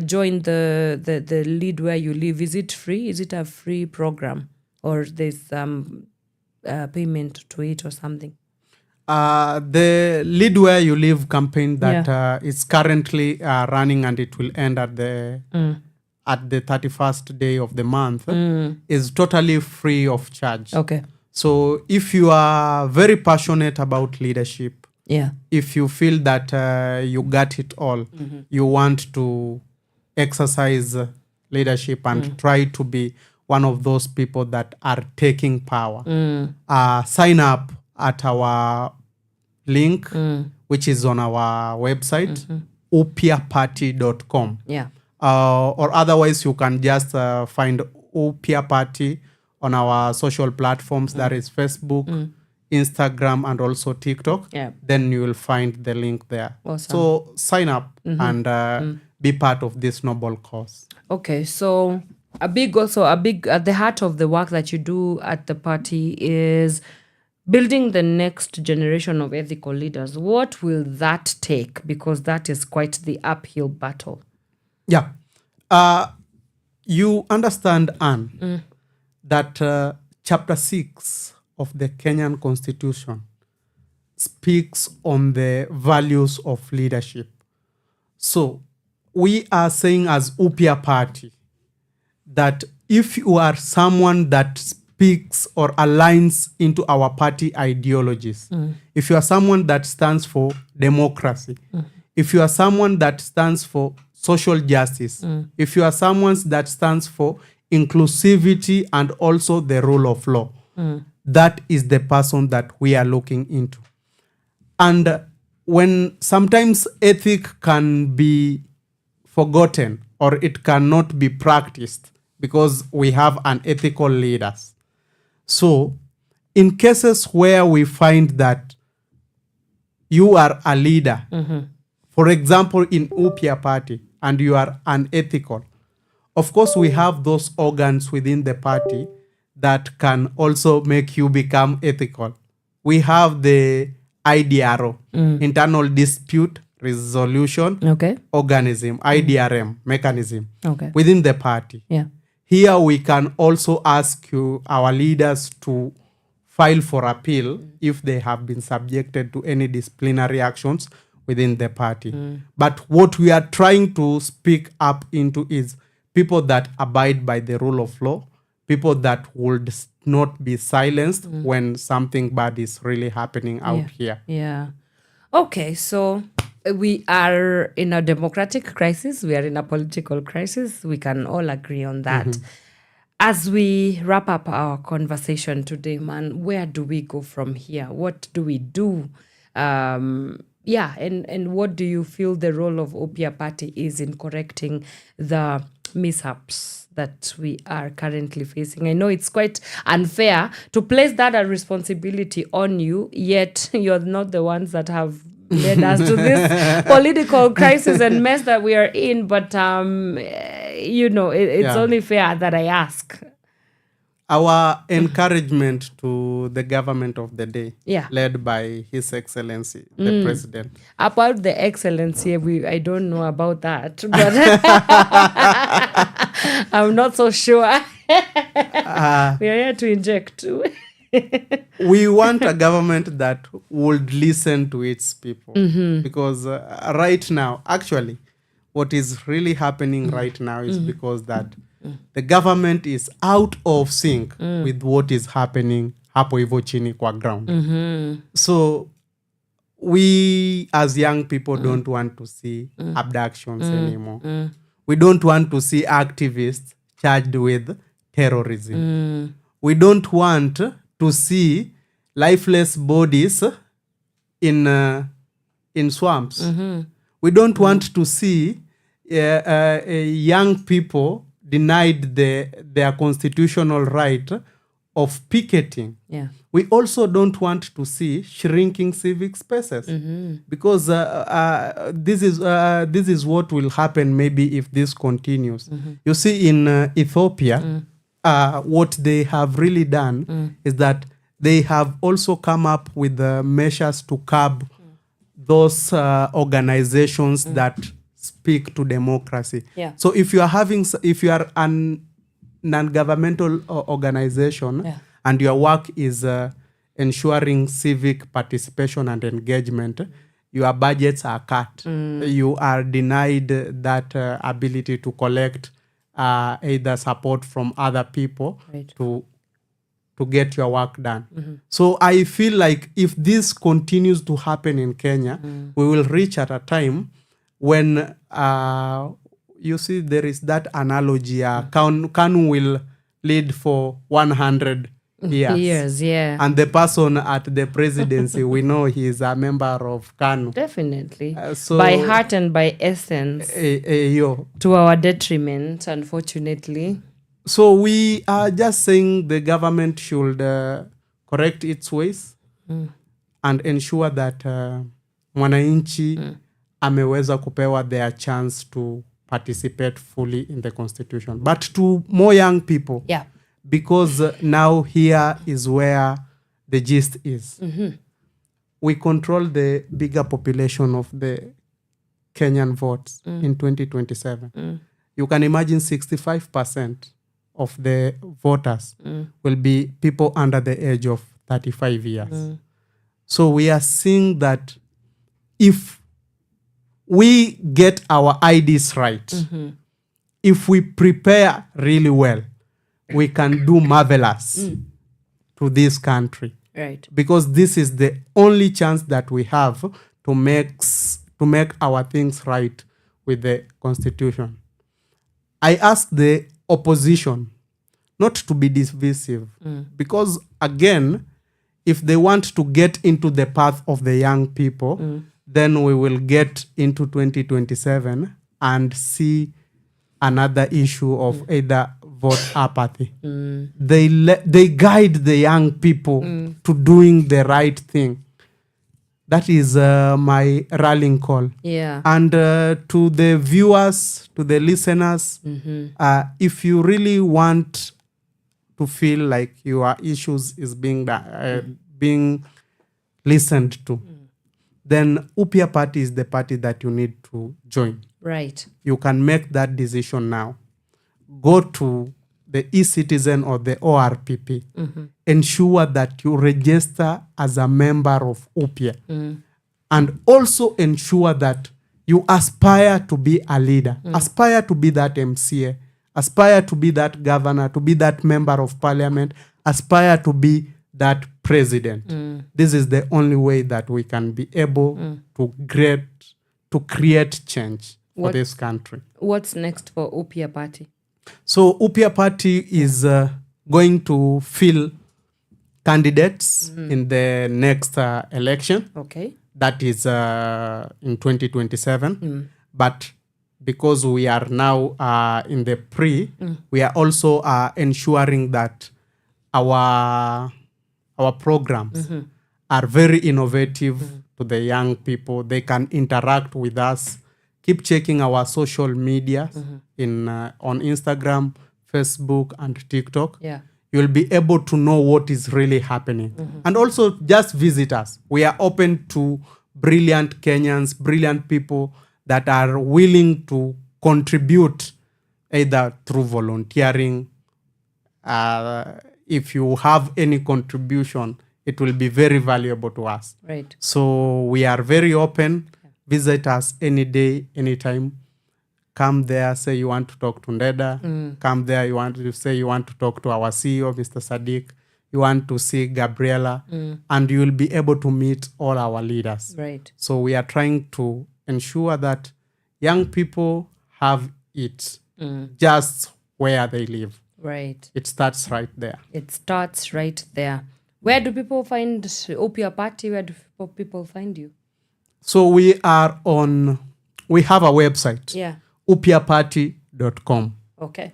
join the Lead Where You Live, is it free? Is it a free program, or there's payment to it or something? The Lead Where You Live campaign that is currently running, and it will end at the 31st day of the month, is totally free of charge. Okay. So if you are very passionate about leadership, if you feel that you got it all, you want to exercise leadership and try to be one of those people that are taking power, sign up at our link, which is on our website, upiaparty.com. Or otherwise, you can just find Upia Party on our social platforms. That is Facebook, Instagram, and also TikTok. Then you will find the link there. Awesome. So sign up and be part of this noble cause. Okay, so a big at the heart of the work that you do at the party is building the next generation of ethical leaders. What will that take? Because that is quite the uphill battle. Yeah. You understand, Anne, that chapter 6 of the Kenyan Constitution speaks on the values of leadership. So we are saying as Upia Party that if you are someone that speaks or aligns into our party ideologies, if you are someone that stands for democracy, if you are someone that stands for social justice, if you are someone that stands for inclusivity and also the rule of law, that is the person that we are looking into. And when sometimes ethic can be forgotten or it cannot be practiced because we have unethical leaders. So in cases where we find that you are a leader, for example, in Upia Party, and you are unethical, of course, we have those organs within the party that can also make you become ethical. We have the IDRO, Internal Dispute Resolution Organism, IDRM mechanism within the party. Yeah. Here we can also ask our leaders to file for appeal if they have been subjected to any disciplinary actions within the party. But what we are trying to speak up into is people that abide by the rule of law, people that would not be silenced when something bad is really happening out here. Yeah. Okay, so we are in a democratic crisis. We are in a political crisis. We can all agree on that. As we wrap up our conversation today, man, where do we go from here? What do we do? And what do you feel the role of Upia Party is in correcting the mishaps that we are currently facing? I know it's quite unfair to place that a responsibility on you, yet you're not the ones that have led us to this political crisis and mess that we are in. But, it's only fair that I ask. Our encouragement to the government of the day, led by His Excellency, the President. About the Excellency, I don't know about that, but I'm not so sure. We are here to inject. We want a government that would listen to its people. Because right now, actually, what is really happening right now is because that the government is out of sync with what is happening hapo hivyo chini kwa ground. So we as young people don't want to see abductions anymore. We don't want to see activists charged with terrorism. We don't want to see lifeless bodies in swamps. We don't want to see young people denied their constitutional right of picketing. We also don't want to see shrinking civic spaces because this is what will happen maybe if this continues. You see, in Ethiopia, what they have really done is that they have also come up with measures to curb those organizations that speak to democracy. So if you are an non-governmental organization and your work is ensuring civic participation and engagement, your budgets are cut. You are denied that ability to collect either support from other people to get your work done. So I feel like if this continues to happen in Kenya, we will reach at a time when you see there is that analogy, Kanu will lead for 100 years. And the person at the presidency, we know he is a member of Kanu. Definitely. So, by heart and by essence. To our detriment, unfortunately. So we are just saying the government should correct its ways and ensure that mwananchi ameweza kupewa their chance to participate fully in the constitution. But to more young people, because now here is where the gist is. We control the bigger population of the Kenyan votes in 2027, you can imagine 65% of the voters will be people under the age of 35 years. So we are seeing that if we get our IDs right, if we prepare really well, we can do marvelous to this country. Right. Because this is the only chance that we have to make our things right with the constitution. I ask the opposition not to be divisive, because again, if they want to get into the path of the young people, then we will get into 2027 and see another issue of either vote apathy. They guide the young people to doing the right thing. That is my rallying call. Yeah. And to the viewers, to the listeners, if you really want to feel like your issues is being listened to, then Upya Party is the party that you need to join. Right. You can make that decision now. Go to the eCitizen or the ORPP. Ensure that you register as a member of Upya. And also ensure that you aspire to be a leader. Aspire to be that MCA. Aspire to be that governor, to be that member of parliament. Aspire to be that president. This is the only way that we can be able to create change for this country. What's next for Upya Party? So Upya Party is going to fill candidates in the next election. Okay. That is in 2027. But because we are now in the we are also ensuring that our programs are very innovative to the young people. They can interact with us. Keep checking our social media on Instagram, Facebook, and TikTok. Yeah. You'll be able to know what is really happening. And also just visit us. We are open to brilliant Kenyans, brilliant people that are willing to contribute either through volunteering. If you have any contribution, it will be very valuable to us. Right. So we are very open. Visit us any day, anytime. Come there, say you want to talk to Ndenda. Come there, you want to talk to our CEO, Mr. Sadiq. You want to see Gabriela. And you will be able to meet all our leaders. Right. So we are trying to ensure that young people have it just where they live. Right. It starts right there. It starts right there. Where do people find Upya Party? Where do people find you? So we have a website. Yeah. upyaparty.com. Okay.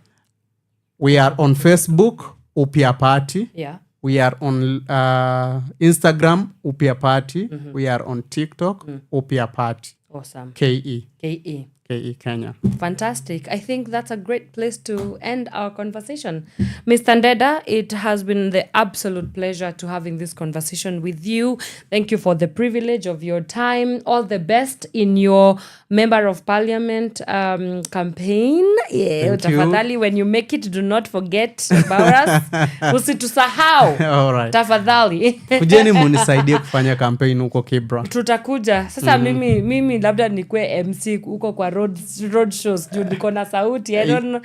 We are on Facebook, Upya Party. Yeah. We are on Instagram, Upya Party. We are on TikTok, Upya Party. Awesome. KE. KE, Kenya. Fantastic. I think that's a great place to end our conversation. Mr. Ndenda, it has been the absolute pleasure to having this conversation with you. Thank you for the privilege of your time. All the best in your Member of Parliament campaign. Yeah, tafadhali, when you make it, do not forget about us. Usitusahau. All right. Tafadhali. Kujeni munisaidie kufanya campaign huko Kibra. Tutakuja. Sasa mimi labda nikue MC huko kwa road shows juu niko na sauti. I don't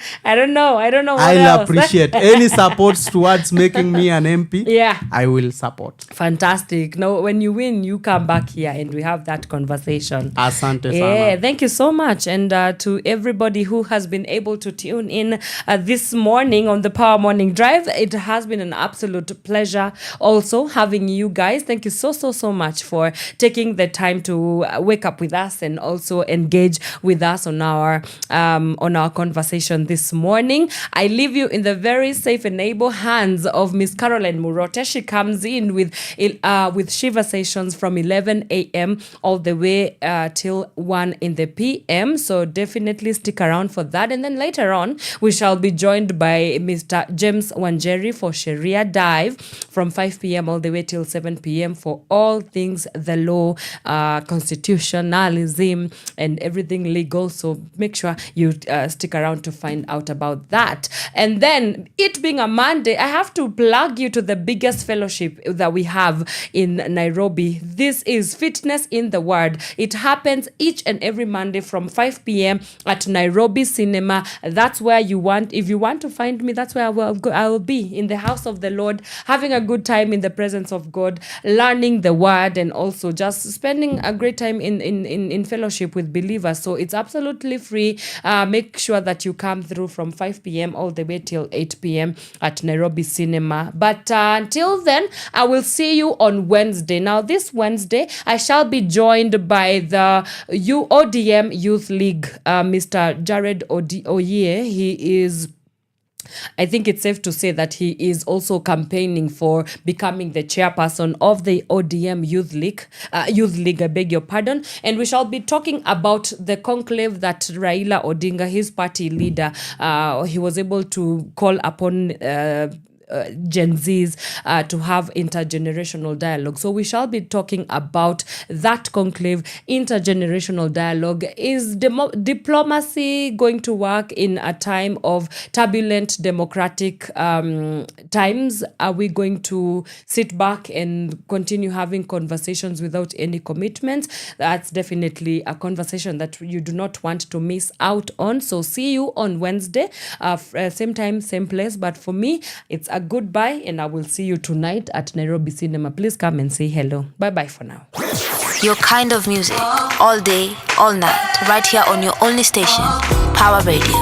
know what I'll else. appreciate any supports towards making me an MP. Yeah. I will support. Fantastic. Now, when you win, you come back here and we have that conversation. Asante sana. Yeah, thank you so much. And to everybody who has been able to tune in this morning on the Power Morning Drive, it has been an absolute pleasure also having you guys. Thank you so much for taking the time to wake up with us and also engage with us on our conversation this morning. I leave you in the very safe and able hands of Miss Caroline Murote. She comes in with Shiva sessions from 11 a.m. all the way till 1 in the p.m. So definitely stick around for that. And then later on, we shall be joined by Mr. James Wanyoike for Sharia Dive from 5 p.m. all the way till 7 p.m. for all things the law, constitutionalism, and everything legal. So make sure you stick around to find out about that. And then, it being a Monday, I have to plug you to the biggest fellowship that we have in Nairobi. This is Fitness in the Word. It happens each and every Monday from 5 p.m. at Nairobi Cinema. That's where if you want to find me, that's where I will be, in the house of the Lord, having a good time in the presence of God, learning the word, and also just spending a great time in fellowship with believers. So it's absolutely free. Make sure that you come through from 5 p.m. all the way till 8 p.m. at Nairobi Cinema. But until then, I will see you on Wednesday. Now, this Wednesday, I shall be joined by the ODM Youth League, Mr. Jared Oye. He is, I think it's safe to say that he is also campaigning for becoming the chairperson of the ODM Youth League, I beg your pardon. And we shall be talking about the conclave that Raila Odinga, his party leader, he was able to call upon Gen Zs to have intergenerational dialogue. So we shall be talking about that conclave, intergenerational dialogue. Is diplomacy going to work in a time of turbulent democratic times? Are we going to sit back and continue having conversations without any commitments? That's definitely a conversation that you do not want to miss out on. So see you on Wednesday, same time, same place. But for me, it's a goodbye, and I will see you tonight at Nairobi Cinema. Please come and say hello. Bye-bye for now. Your kind of music, all day, all night, right here on your only station, Power Radio.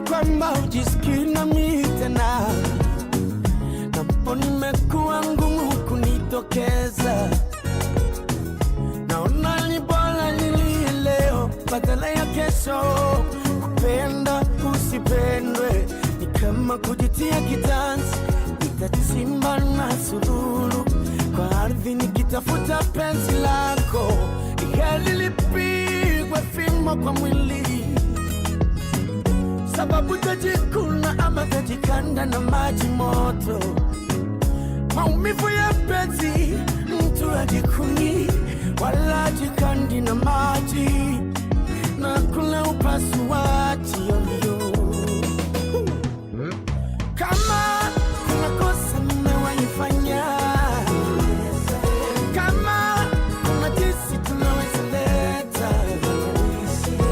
Kwamba ujisikii na mimi tena, napo nimekuwa ngumu kunitokeza. Naona ni bora nilie leo badala ya kesho. Kupenda usipendwe ni kama kujitia kitanzi. Nitachimba na sululu kwa ardhi nikitafuta penzi lako. Heli lipigwe fimbo kwa mwili, sababu tajikuna ama tajikanda na maji moto. Maumivu ya penzi, mtu ajikuni wala jikandi na maji, na kula upasuaji yoyo. Kama kuna kosa nimewaifanya, kama kuna jinsi tunaweza leta,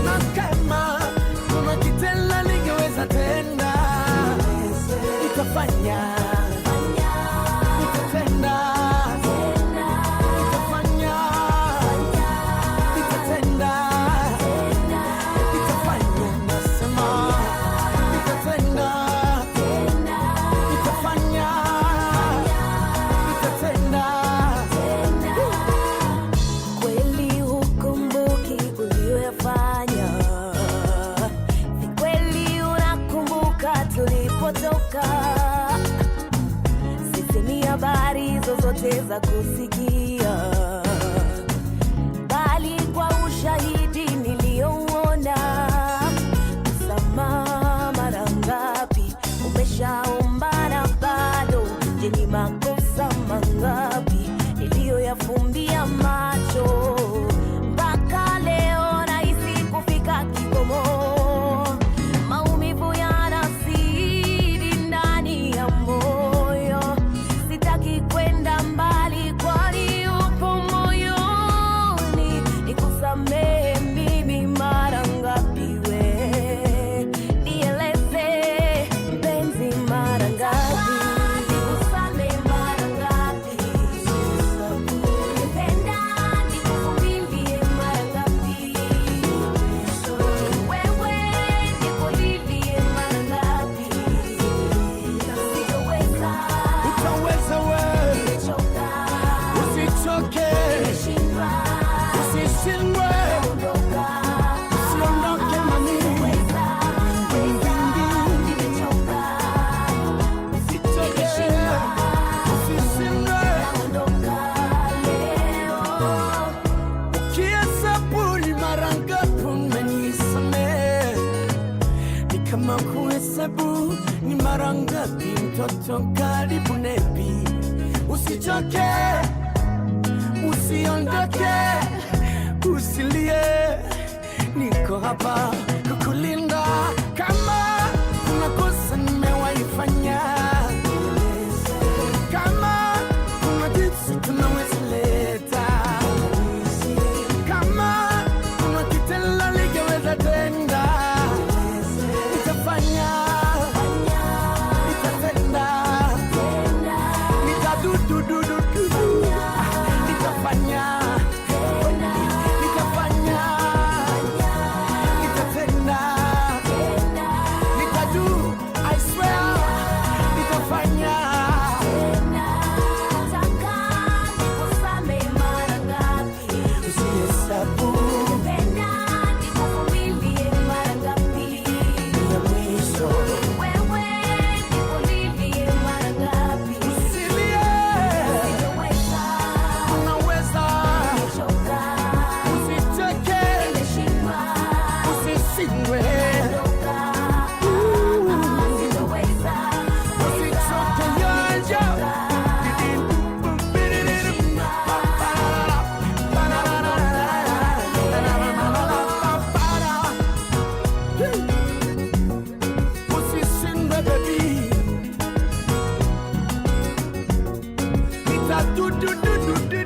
na kama kuna kitela ningeweza tenda, nitafanya, nitatenda, nitafanya, nitatenda, nitafanya, nasema nitatenda, nitafanya, nitatenda. Kweli hukumbuki uliyoyafanya, ni kweli unakumbuka tulipotoka. Sisi ni habari zozote za kusikia, bali kwa ushahidi niliouona. Msamaha mara ngapi umeshaomba na bado? Je, ni makosa mangapi niliyoyafumbia macho? Mpaka leo nahisi kufika kikomo. Maumivu yanazidi ndani ya moyo. Sitaki kwenda mbali, kwani upo hesabu ni mara ngapi mtoto karibu nepi. Usichoke, usiondoke, usilie, niko hapa kukulinda. Kama kuna kosa nimewaifanya, kama kuna kitu tunaweza leta, kama kuna kitendo ligeweza tenda, nitafanya, nitatenda, nitadududududu, nitafanya, nitafanya, nitatenda, nitadu, I swear, nitafanya. Usihesabu ya mwisho. Usilie, unaweza. Usicheke, usishindwe. Usichoke yanja. Usishindwe baby. Nitadudududu.